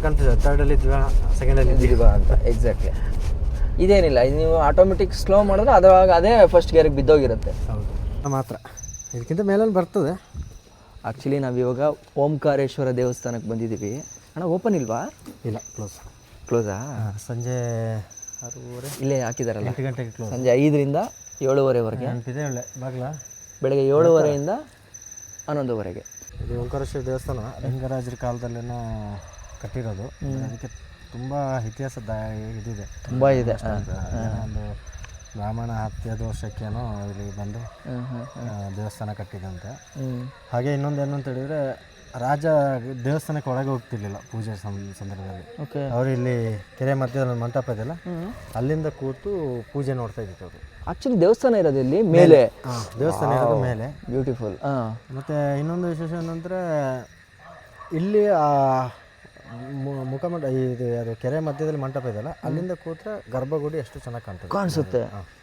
ಕನ್ಫ್ಯೂಸ್ ಆಗುತ್ತೆ. ಥರ್ಡಲ್ಲಿ ಇದ್ವಾ ಸೆಕೆಂಡಲ್ಲಿ ಇದ್ದೀವಾ ಅಂತ. ಎಕ್ಸಾಕ್ಟ್ಲಿ. ಇದೇನಿಲ್ಲ, ನೀವು ಆಟೋಮೆಟಿಕ್ ಸ್ಲೋ ಮಾಡಿದ್ರೆ ಅದ್ರಾಗ ಅದೇ ಫಸ್ಟ್ ಗೇರಿಗೆ ಬಿದ್ದೋಗಿರುತ್ತೆ. ಹೌದು, ಮಾತ್ರ ಇದಕ್ಕಿಂತ ಮೇಲಲ್ಲಿ ಬರ್ತದೆ. ಆ್ಯಕ್ಚುಲಿ ನಾವಿವಾಗ ಓಂಕಾರೇಶ್ವರ ದೇವಸ್ಥಾನಕ್ಕೆ ಬಂದಿದ್ದೀವಿ. ಅಣ್ಣ ಓಪನ್ ಇಲ್ವಾ? ಇಲ್ಲ, ಕ್ಲೋಸಾ? ಸಂಜೆ 6:30 ಇಲ್ಲೇ ಹಾಕಿದಾರಲ್ಲ, 8 ಗಂಟೆಗೆ ಕ್ಲೋಸ್. ಸಂಜೆ 5ರಿಂದ 7:30ವರೆಗೆ. ನೆನಪಿದೆ, ಒಳ್ಳೆ ಬಾಗ್ಲ. ಬೆಳಗ್ಗೆ 7:30ಯಿಂದ 11:00ವರೆಗೆ. ಇದು ಓಂಕಾರೇಶ್ವರ ದೇವಸ್ಥಾನ ಲಿಂಗರಾಜರ ಕಾಲದಲ್ಲೇನೋ ಕಟ್ಟಿರೋದು. ಅದಕ್ಕೆ ತುಂಬ ಇತಿಹಾಸದ ಇದಿದೆ, ತುಂಬ ಇದೆ. ಒಂದು ಬ್ರಾಹ್ಮಣ ಹತ್ಯೆದ ವರ್ಷಕ್ಕೇನೋ ಇಲ್ಲಿ ಬಂದು ದೇವಸ್ಥಾನ ಕಟ್ಟಿದಂತೆ. ಹಾಗೆ ಇನ್ನೊಂದು ಏನು ಅಂತ ಹೇಳಿದರೆ, ರಾಜ ದೇವಸ್ಥಾನಕ್ಕೆ ಒಳಗೆ ಹೋಗ್ತಿರ್ಲಿಲ್ಲ ಪೂಜೆ ಸಂದರ್ಭದಲ್ಲಿ. ಅವರು ಇಲ್ಲಿ ಕೆರೆ ಮಧ್ಯದಲ್ಲಿ ಮಂಟಪ ಇದೆಯಲ್ಲ, ಅಲ್ಲಿಂದ ಕೂತು ಪೂಜೆ ನೋಡ್ತಾ ಇದ್ದಿತ್ತು ಅವರು. ಆ್ಯಕ್ಚುಲಿ ದೇವಸ್ಥಾನ ಇರೋದು ಇಲ್ಲಿ ಮೇಲೆ, ದೇವಸ್ಥಾನ ಇರೋದು ಮೇಲೆ. ಬ್ಯೂಟಿಫುಲ್. ಮತ್ತು ಇನ್ನೊಂದು ವಿಶೇಷ ಏನಂದರೆ, ಇಲ್ಲಿ ಮುಖಮಂಟ ಇದು ಅದು ಕೆರೆ ಮಧ್ಯದಲ್ಲಿ ಮಂಟಪ ಇದೆಯಲ್ಲ, ಅಲ್ಲಿಂದ ಕೂತ್ರೆ ಗರ್ಭಗುಡಿ ಎಷ್ಟು ಚೆನ್ನಾಗಿ ಕಾಣಿಸುತ್ತೆ.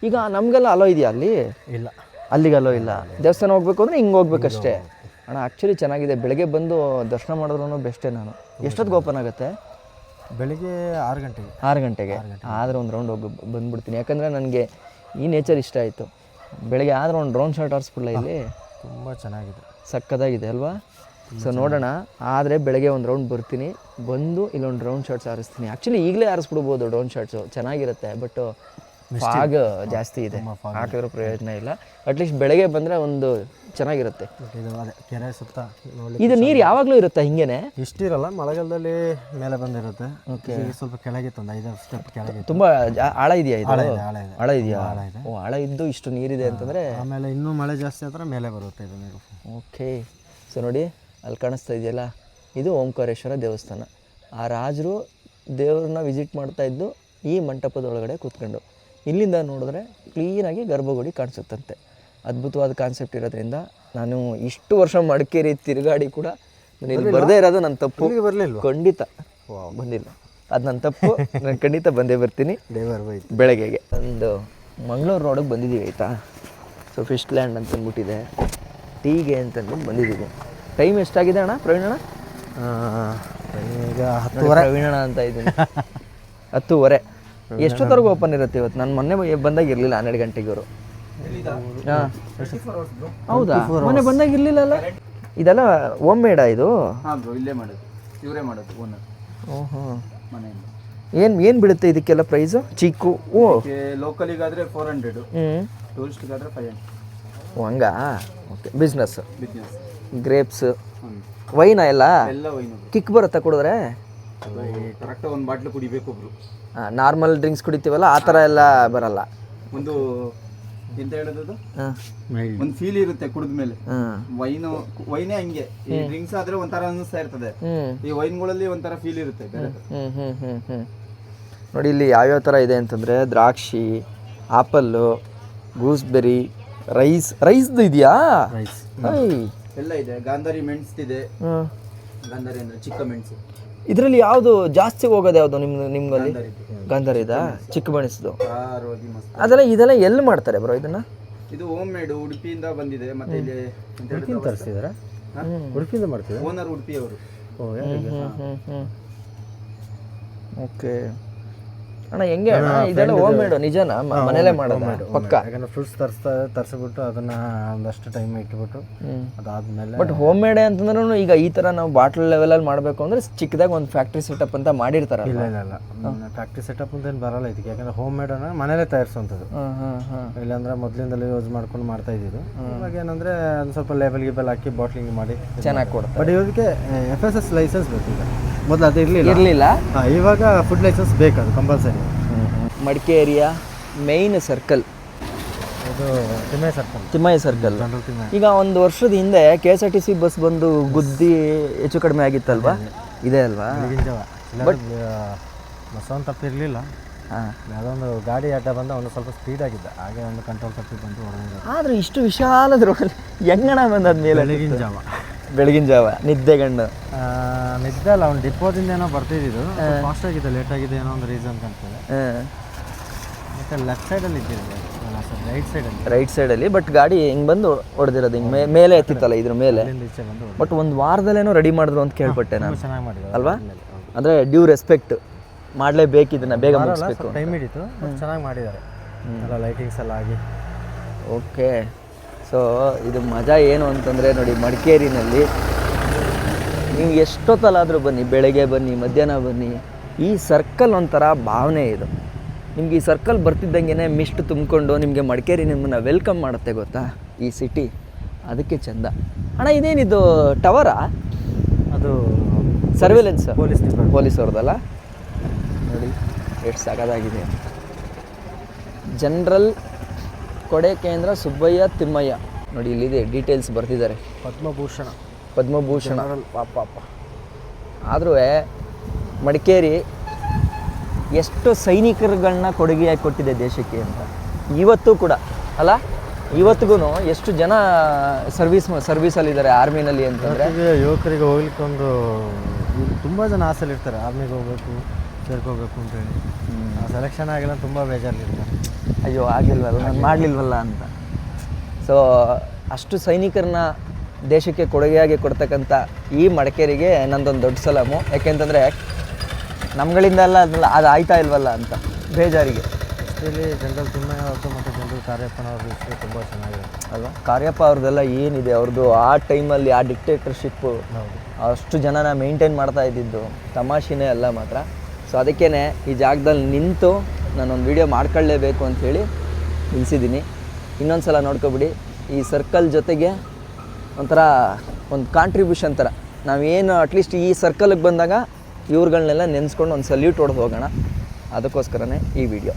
ಈಗ ನಮಗೆಲ್ಲ ಅಲೋ ಇದೆಯಾ ಅಲ್ಲಿ? ಇಲ್ಲ, ಅಲ್ಲಿಗೆ ಅಲೋ ಇಲ್ಲ. ದೇವಸ್ಥಾನ ಹೋಗ್ಬೇಕು ಅಂದರೆ ಹಿಂಗೆ ಹೋಗ್ಬೇಕಷ್ಟೇ. ಅಣ್ಣ ಆ್ಯಕ್ಚುಲಿ ಚೆನ್ನಾಗಿದೆ. ಬೆಳಗ್ಗೆ ಬಂದು ದರ್ಶನ ಮಾಡಿದ್ರೂ ಬೆಸ್ಟೇ. ನಾನು ಎಷ್ಟೊತ್ತಿಗೆ ಓಪನ್ ಆಗುತ್ತೆ? ಬೆಳಿಗ್ಗೆ 6 ಗಂಟೆಗೆ. 6 ಗಂಟೆಗೆ ಆದರೆ ಒಂದು ರೌಂಡ್ ಹೋಗಿ ಬಂದುಬಿಡ್ತೀನಿ. ಯಾಕಂದರೆ ನನಗೆ ಈ ನೇಚರ್ ಇಷ್ಟ ಆಯಿತು. ಬೆಳಗ್ಗೆ ಆದರೆ ಒಂದು ಡ್ರೋನ್ ಶಾಟ್ ಆರಿಸ್ಬಿಡಲ್ಲ ಇಲ್ಲಿ, ತುಂಬ ಚೆನ್ನಾಗಿದೆ, ಸಕ್ಕತ್ತಾಗಿದೆ ಅಲ್ವಾ? ಸೊ ನೋಡೋಣ. ಆದರೆ ಬೆಳಗ್ಗೆ ಒಂದು ರೌಂಡ್ ಬರ್ತೀನಿ, ಬಂದು ಇಲ್ಲೊಂದು ಡ್ರೋನ್ ಶಾಟ್ಸ್ ಆರಿಸ್ತೀನಿ. ಆ್ಯಕ್ಚುಲಿ ಈಗಲೇ ಆರಿಸ್ಬಿಡ್ಬೋದು ಡ್ರೋನ್ ಶಾಟ್ಸು, ಚೆನ್ನಾಗಿರುತ್ತೆ. ಬಟ್ ಫಾಗ್ ಜಾಸ್ತಿ ಇದೆ, ಹಾಕಿದ್ರೂ ಪ್ರಯೋಜನ ಇಲ್ಲ. ಅಟ್ಲೀಸ್ಟ್ ಬೆಳಗ್ಗೆ ಬಂದರೆ ಒಂದು ಚೆನ್ನಾಗಿರುತ್ತೆ. ಕೆರೆ ಸುತ್ತ ಇದು ನೀರು ಯಾವಾಗಲೂ ಇರುತ್ತಾ ಹಿಂಗೇನೆ? ಇಷ್ಟಿರಲ್ಲ, ಮಳೆಗಾಲದಲ್ಲಿ ಮೇಲೆ ಬಂದಿರುತ್ತೆ. ಸ್ವಲ್ಪ ಕೆಳಗಿತ್ತು, ಒಂದು 5 ಸ್ಟೆಪ್ ಕೆಳಗೆ. ತುಂಬ ಆಳ ಇದೆಯಾ ಇದು? ಆಳ ಇದೆಯಾ? ಇದೆ. ಓ, ಆಳ ಇದ್ದು ಇಷ್ಟು ನೀರಿದೆ ಅಂತಂದರೆ ಆಮೇಲೆ ಇನ್ನೂ ಮಳೆ ಜಾಸ್ತಿ ಆದರೆ ಮೇಲೆ ಬರುತ್ತೆ ಇದು ನೀರು. ಓಕೆ. ಸೊ ನೋಡಿ, ಅಲ್ಲಿ ಕಾಣಿಸ್ತಾ ಇದೆಯಲ್ಲ, ಇದು ಓಂಕಾರೇಶ್ವರ ದೇವಸ್ಥಾನ. ಆ ರಾಜರು ದೇವ್ರನ್ನ ವಿಸಿಟ್ ಮಾಡ್ತಾಯಿದ್ದು ಈ ಮಂಟಪದೊಳಗಡೆ ಕೂತ್ಕೊಂಡು. ಇಲ್ಲಿಂದ ನೋಡಿದ್ರೆ ಕ್ಲೀನಾಗಿ ಗರ್ಭಗುಡಿ ಕಾಣಿಸುತ್ತಂತೆ. ಅದ್ಭುತವಾದ ಕಾನ್ಸೆಪ್ಟ್ ಇರೋದ್ರಿಂದ ನಾನು ಇಷ್ಟು ವರ್ಷ ಮಡಿಕೇರಿ ತಿರುಗಾಡಿ ಕೂಡ ನಾನು ಇಲ್ಲಿ ಬರದೇ ಇರೋದು ನನ್ನ ತಪ್ಪು. ಬರಲಿಲ್ಲ, ಖಂಡಿತ ಬಂದಿಲ್ಲ, ಅದು ನನ್ನ ತಪ್ಪು. ನಾನು ಖಂಡಿತ ಬಂದೇ ಬರ್ತೀನಿ ಬೆಳಗ್ಗೆಗೆ. ಒಂದು ಮಂಗಳೂರು ರೋಡಿಗೆ ಬಂದಿದ್ದೀವಿ ಆಯಿತಾ. ಸೊ ಫಿಶ್ ಲ್ಯಾಂಡ್ ಅಂತ ಅಂದ್ಬಿಟ್ಟಿದೆ, ಟೀಗೆ ಅಂತಂದ್ಬಿಟ್ಟು ಬಂದಿದ್ದೀವಿ. ಟೈಮ್ ಎಷ್ಟಾಗಿದೆ ಅಣ್ಣ ಪ್ರವೀಣ್ ಅಣ್ಣ? ಈಗ 10:30. ಪ್ರವೀಣ್ ಅಣ್ಣ ಅಂತ ಇದ್ದೀನಿ. 10:30. ಎಷ್ಟೊತ್ತವರೆಗೂ ಓಪನ್ ಇರುತ್ತೆ ಇವತ್ತು? ನಾನು ಮೊನ್ನೆ ಬಂದಾಗ ಇರಲಿಲ್ಲ, 12 ಗಂಟೆಗೆ ಅವರು. ಹಾಂ, ಹೌದಾ? ಮೊನ್ನೆ ಬಂದಾಗ ಇರಲಿಲ್ಲಲ್ಲ. ಇದೆಲ್ಲ ಹೋಮ್ ಮೇಡಾ ಇದು? ಹಾಂ ಬ್ರೋ, ಇಲ್ಲೇ ಮಾಡೋದು, ಇವರೇ ಮಾಡೋದು ಓನರ್. ಓಹೋ, ಮನೆಯಿಂದ. ಏನು ಬೀಳುತ್ತೆ ಇದಕ್ಕೆಲ್ಲ ಪ್ರೈಸು? ಚಿಕ್ಕು ಲೋಕಲಿಗಾದರೆ 400, ಟೂರಿಸ್ಟ್ಗಾದರೆ 500. ಓ ಹಂಗಾ? ಓಕೆ. ಬಿಸ್ನೆಸ್ ಗ್ರೇಪ್ಸ್ ವೈನಾ ಎಲ್ಲ ಎಲ್ಲ ವೈನು. ಕಿಕ್ ಬರುತ್ತಾ ಕುಡಿದ್ರೆ? ಕರೆಕ್ಟಾಗಿ ಒಂದು ಬಾಟ್ಲು ಕುಡಿಬೇಕು ಒಬ್ರು. ನಾರ್ಮಲ್ ಡ್ರಿಂಕ್ಸ್ ಕುಡಿತೀವಲ್ಲ ಆ ಥರ ಎಲ್ಲ ಬರಲ್ಲ. ಒಂದು ಎಂತ ಹೇಳೋದು ಹಾಂ ಒಂದು ಫೀಲ್ ಇರುತ್ತೆ ಕುಡಿದ ಮೇಲೆ. ಹಾಂ ವೈನೇ ಹಂಗೆ, ಈ ಡ್ರಿಂಕ್ಸ್ ಆದ್ರೆ ಒಂಥರ ಅನಿಸ್ತಾ ಇರ್ತದೆ, ಈ ವೈನ್ಗಳಲ್ಲಿ ಒಂಥರ ಫೀಲ್ ಇರುತ್ತೆ ಬೇರೆ. ನೋಡಿ ಇಲ್ಲಿ ಯಾವ್ಯಾವ ಥರ ಇದೆ ಅಂತಂದರೆ ದ್ರಾಕ್ಷಿ, ಆಪಲ್ಲು, ಗೂಸ್ಬೆರಿ, ರೈಸ್ದು ಇದೆಯಾ? ಎಲ್ಲ ಇದೆ. ಗಾಂಧಾರಿ ಮೆಣಸಿದೆ. ಗಾಂಧಾರಿ ಅಂದ್ರೆ ಚಿಕ್ಕ ಮೆಣಸು. ಇದರಲ್ಲಿ ಯಾವುದು ಜಾಸ್ತಿ ಹೋಗೋದು ಯಾವುದು ನಿಮ್ಗಲ್ಲಿ? ಗಾಂಧಾರಿದಾ? ಚಿಕ್ಕ ಮೆಣಸು ಅದೆಲ್ಲ ಇದೆಲ್ಲ ಎಲ್ಲಿ ಮಾಡ್ತಾರೆ ಬ್ರೋ ಇದನ್ನ? ಇದು ಹೋಮ್ ಮೇಡ್, ಉಡುಪಿಯಿಂದ ಬಂದಿದೆ. ಮತ್ತೆ ಇಲ್ಲಿ ತರಿಸಿದಾರ, ಉಡುಪಿಯಿಂದ ಮಾಡ್ತೀವಿ. ಓನರ್ ಉಡುಪಿ ಅವರು. ಓಕೆ ಅಣ್ಣ ಹೆಂಗೆ ಅಣ್ಣ ಇದೆಲ್ಲ ಹೋಮ್ ಮೇಡ್ ನಿಜನಾ? ಮನೇಲೆ ಮಾಡೋದು ಪಕ್ಕ? ಯಾಕಂದ್ರೆ ಫ್ರೂಟ್ಸ್ ತರಿಸ್ಬಿಟ್ಟು ಅದನ್ನ ಒಂದಷ್ಟು ಟೈಮ್ ಇಟ್ಬಿಟ್ಟು ಅದಾದ್ಮೇಲೆ. ಬಟ್ ಹೋಮ್ ಮೇಡ್ ಅಂತಂದ್ರೂ ಈಗ ಈ ಥರ ನಾವು ಬಾಟ್ಲ್ ಲೆವೆಲಲ್ಲಿ ಮಾಡಬೇಕು ಅಂದರೆ ಚಿಕ್ಕದಾಗಿ ಒಂದು ಫ್ಯಾಕ್ಟ್ರಿ ಸೆಟಪ್ ಅಂತ ಮಾಡಿರ್ತಾರಲ್ಲ? ಇಲ್ಲ ಫ್ಯಾಕ್ಟ್ರಿ ಸೆಟಪ್ ಅಂತ ಏನು ಬರಲ್ಲ ಇದಕ್ಕೆ. ಯಾಕಂದ್ರೆ ಹೋಮ್ ಮೇಡ್ ಅನ್ನ ಮನೇಲೆ ತಯಾರಿಸುವಂಥದ್ದು. ಇಲ್ಲಾಂದ್ರೆ ಮೊದಲಿಂದಲೇ ಯೂಸ್ ಮಾಡ್ಕೊಂಡು ಮಾಡ್ತಾ ಇದ್ದಿದ್ದು. ಇವಾಗ ಏನಂದ್ರೆ ಒಂದು ಸ್ವಲ್ಪ ಲೇಬಲ್ ಗಿಬಲ್ ಹಾಕಿ ಬಾಟ್ಲಿಂಗ್ ಮಾಡಿ ಚೆನ್ನಾಗಿ ಕೊಡ್ತಾರೆ. ಬಟ್ ಇವರಿಗೆ FSS ಲೈಸೆನ್ಸ್ ಬೇಕು. ಈಗ ಮೊದಲು ಅದು ಇರಲಿಲ್ಲ. ಇವಾಗ ಫುಡ್ ಲೈಸೆನ್ಸ್ ಬೇಕು, ಅದು ಕಂಪಲ್ಸರಿ. ಮಡಿಕೇರಿಯ ಮೇಯ್ನ್ ಸರ್ಕಲ್ ಇದು ತಿಮ್ಮಯ್ಯ ಸರ್ಕಲ್. ಈಗ ಒಂದು ವರ್ಷದ ಹಿಂದೆ KSRTC ಬಸ್ ಬಂದು ಗುದ್ದಿ ಹೆಚ್ಚು ಕಡಿಮೆ ಆಗಿತ್ತಲ್ವಾ? ಇದೆ ಅಲ್ವಾ? ಬಟ್ ಬಸ್ ತಪ್ಪಿರಲಿಲ್ಲ. ಯಾವುದೋ ಒಂದು ಗಾಡಿ ಅಡ್ಡ ಬಂದ ಅವನು ಸ್ವಲ್ಪ ಸ್ಪೀಡ್ ಆಗಿದ್ದ, ಹಾಗೆ ಒಂದು ಕಂಟ್ರೋಲ್ ತಪ್ಪಿ ಬಂದು ಹೊಡೆದ. ಆದ್ರೆ ಇಷ್ಟು ವಿಶಾಲದ ಹೆಂಗಣ ಬಂದದ ಮೇಲೆ? ಬೆಳಗಿನ ಜಾವ ನಿದ್ದೆಗಣ್ಣು ನಿದ್ದೆ ಅಲ್ಲ, ಅವ್ನು ಡಿಪೋದಿಂದ ಏನೋ ಬರ್ತಿದ್ದು ಫಾಸ್ಟ್ ಆಗಿದೆ, ಲೇಟ್ ಆಗಿದೆ ಏನೋ ಒಂದು ರೀಸನ್ ಕಾಣ್ತದೆ. ಮತ್ತೆ ಲೆಫ್ಟ್ ಸೈಡಲ್ಲಿ ಇದ್ದಿದ್ದು, ರೈಟ್ ಸೈಡಲ್ಲಿ. ಬಟ್ ಗಾಡಿ ಹಿಂಗೆ ಬಂದು ಹೊಡೆದಿರೋದು ಹಿಂಗೆ ಮೇಲೆ ಎತ್ತಿತ್ತಲ್ಲ ಇದ್ರ ಮೇಲೆ. ಬಟ್ ಒಂದು ವಾರದಲ್ಲೇನೋ ರೆಡಿ ಮಾಡಿದ್ರು ಅಂತ ಕೇಳ್ಪಟ್ಟೆ ನಾನು. ಚೆನ್ನಾಗಿ ಮಾಡಿದ್ರು ಅಲ್ವಾ? ಅಂದರೆ ಡ್ಯೂ ರೆಸ್ಪೆಕ್ಟ್, ಮಾಡಲೇಬೇಕು ಇದನ್ನ, ಬೇಗ ಮುಗಿಸ್ಬೇಕು. ಟೈಮ್ ಹಿಡಿತು, ಚೆನ್ನಾಗಿ ಮಾಡಿದ್ದಾರೆ ಎಲ್ಲ ಲೈಟಿಂಗ್ಸ್ ಎಲ್ಲ ಆಗಿ. ಓಕೆ, ಸೊ ಇದು ಮಜಾ ಏನು ಅಂತಂದರೆ ನೋಡಿ, ಮಡಿಕೇರಿನಲ್ಲಿ ನೀವು ಎಷ್ಟೊತ್ತಲ್ಲಾದರೂ ಬನ್ನಿ, ಬೆಳಗ್ಗೆ ಬನ್ನಿ, ಮಧ್ಯಾಹ್ನ ಬನ್ನಿ, ಈ ಸರ್ಕಲ್ ಒಂಥರ ಭಾವನೆ ಇದು. ನಿಮ್ಗೆ ಈ ಸರ್ಕಲ್ ಬರ್ತಿದ್ದಂಗೆ ಮಿಸ್ಟ್ ತುಂಬಿಕೊಂಡು ನಿಮಗೆ ಮಡಿಕೇರಿ ನಿಮ್ಮನ್ನು ವೆಲ್ಕಮ್ ಮಾಡುತ್ತೆ ಗೊತ್ತಾ, ಈ ಸಿಟಿ. ಅದಕ್ಕೆ ಚಂದ. ಅಣ್ಣ ಇದೇನಿದು ಟವರಾ? ಅದು ಸರ್ವಿಲೆನ್ಸ್ ಪೊಲೀಸ್ ಅವ್ರದ್ದಲ್ಲ? ನೋಡಿ ಎಷ್ಟು ಸಗದಾಗಿದೆ. ಜನರಲ್ ಕೊಡೆ ಕೇಂದ್ರ ಸುಬ್ಬಯ್ಯ ತಿಮ್ಮಯ್ಯ ನೋಡಿ, ಇಲ್ಲಿದೆ ಡೀಟೇಲ್ಸ್ ಬರ್ತಿದ್ದಾರೆ. ಪದ್ಮಭೂಷಣ ಪಾಪ. ಆದರೂ ಮಡಿಕೇರಿ ಎಷ್ಟು ಸೈನಿಕರುಗಳನ್ನ ಕೊಡುಗೆಯಾಗಿ ಕೊಟ್ಟಿದೆ ದೇಶಕ್ಕೆ ಅಂತ ಇವತ್ತು ಕೂಡ ಅಲ್ಲ? ಇವತ್ತಿಗೂ ಎಷ್ಟು ಜನ ಸರ್ವೀಸಲ್ಲಿದ್ದಾರೆ ಆರ್ಮಿನಲ್ಲಿ ಅಂತಂದರೆ. ಯುವಕರಿಗೆ ಹೋಗ್ಲಿಕ್ಕೆ ಒಂದು ತುಂಬ ಜನ ಆಸೆಲಿ ಇರ್ತಾರೆ, ಆರ್ಮಿಗೆ ಹೋಗ್ಬೇಕು, ಸೇರ್ಕೋಬೇಕು ಅಂತೇಳಿ. ಸೆಲೆಕ್ಷನ್ ಆಗಿಲ್ಲ, ತುಂಬ ಬೇಜಾರಲ್ಲಿರ್ತಾರೆ. ಅಯ್ಯೋ ಆಗಿಲ್ವಲ್ಲ, ನಾನು ಮಾಡಲಿಲ್ವಲ್ಲ ಅಂತ. ಸೊ ಅಷ್ಟು ಸೈನಿಕರನ್ನ ದೇಶಕ್ಕೆ ಕೊಡುಗೆಯಾಗಿ ಕೊಡ್ತಕ್ಕಂಥ ಈ ಮಡಿಕೇರಿಗೆ ನಂದೊಂದು ದೊಡ್ಡ ಸಲಾಮು. ಯಾಕೆಂತಂದರೆ ನಮ್ಗಳಿಂದ ಎಲ್ಲ ಅದು ಆಯ್ತಾ ಇಲ್ವಲ್ಲ ಅಂತ ಬೇಜಾರಿಗೆ. ಇಲ್ಲಿ ಜನರಲ್ ತಿಮ್ಮಯ್ಯ ಅವ್ರದ್ದು ಮತ್ತು ಜನರಲ್ ಕಾರ್ಯಪ್ಪನವ್ರದ್ದು ಇಷ್ಟು ತುಂಬ ಚೆನ್ನಾಗಿದೆ ಅಲ್ವಾ? ಕಾರ್ಯಪ್ಪ ಅವ್ರದ್ದೆಲ್ಲ ಏನಿದೆ, ಅವ್ರದ್ದು ಆ ಟೈಮಲ್ಲಿ ಆ ಡಿಕ್ಟೇಟರ್ಶಿಪ್ಪು ಅಷ್ಟು ಜನನ ಮೇಂಟೈನ್ ಮಾಡ್ತಾ ಇದ್ದಿದ್ದು ತಮಾಷೆನೇ ಅಲ್ಲ ಮಾತ್ರ. ಸೊ ಅದಕ್ಕೇ ಈ ಜಾಗದಲ್ಲಿ ನಿಂತು ನಾನೊಂದು ವಿಡಿಯೋ ಮಾಡ್ಕೊಳ್ಳೇಬೇಕು ಅಂಥೇಳಿ ನಿಲ್ಲಿಸಿದ್ದೀನಿ. ಇನ್ನೊಂದು ಸಲ ನೋಡ್ಕೊಬಿಡಿ. ಈ ಸರ್ಕಲ್ ಜೊತೆಗೆ ಒಂಥರ ಒಂದು ಕಾಂಟ್ರಿಬ್ಯೂಷನ್ ಥರ ನಾವೇನು ಅಟ್ಲೀಸ್ಟ್ ಈ ಸರ್ಕಲ್ಗೆ ಬಂದಾಗ ಇವ್ರುಗಳನ್ನೆಲ್ಲ ನೆನೆಸ್ಕೊಂಡು ಒಂದು ಸಲ್ಯೂಟ್ ಹೊಡೆದು ಹೋಗೋಣ. ಅದಕ್ಕೋಸ್ಕರನೇ ಈ ವಿಡಿಯೋ.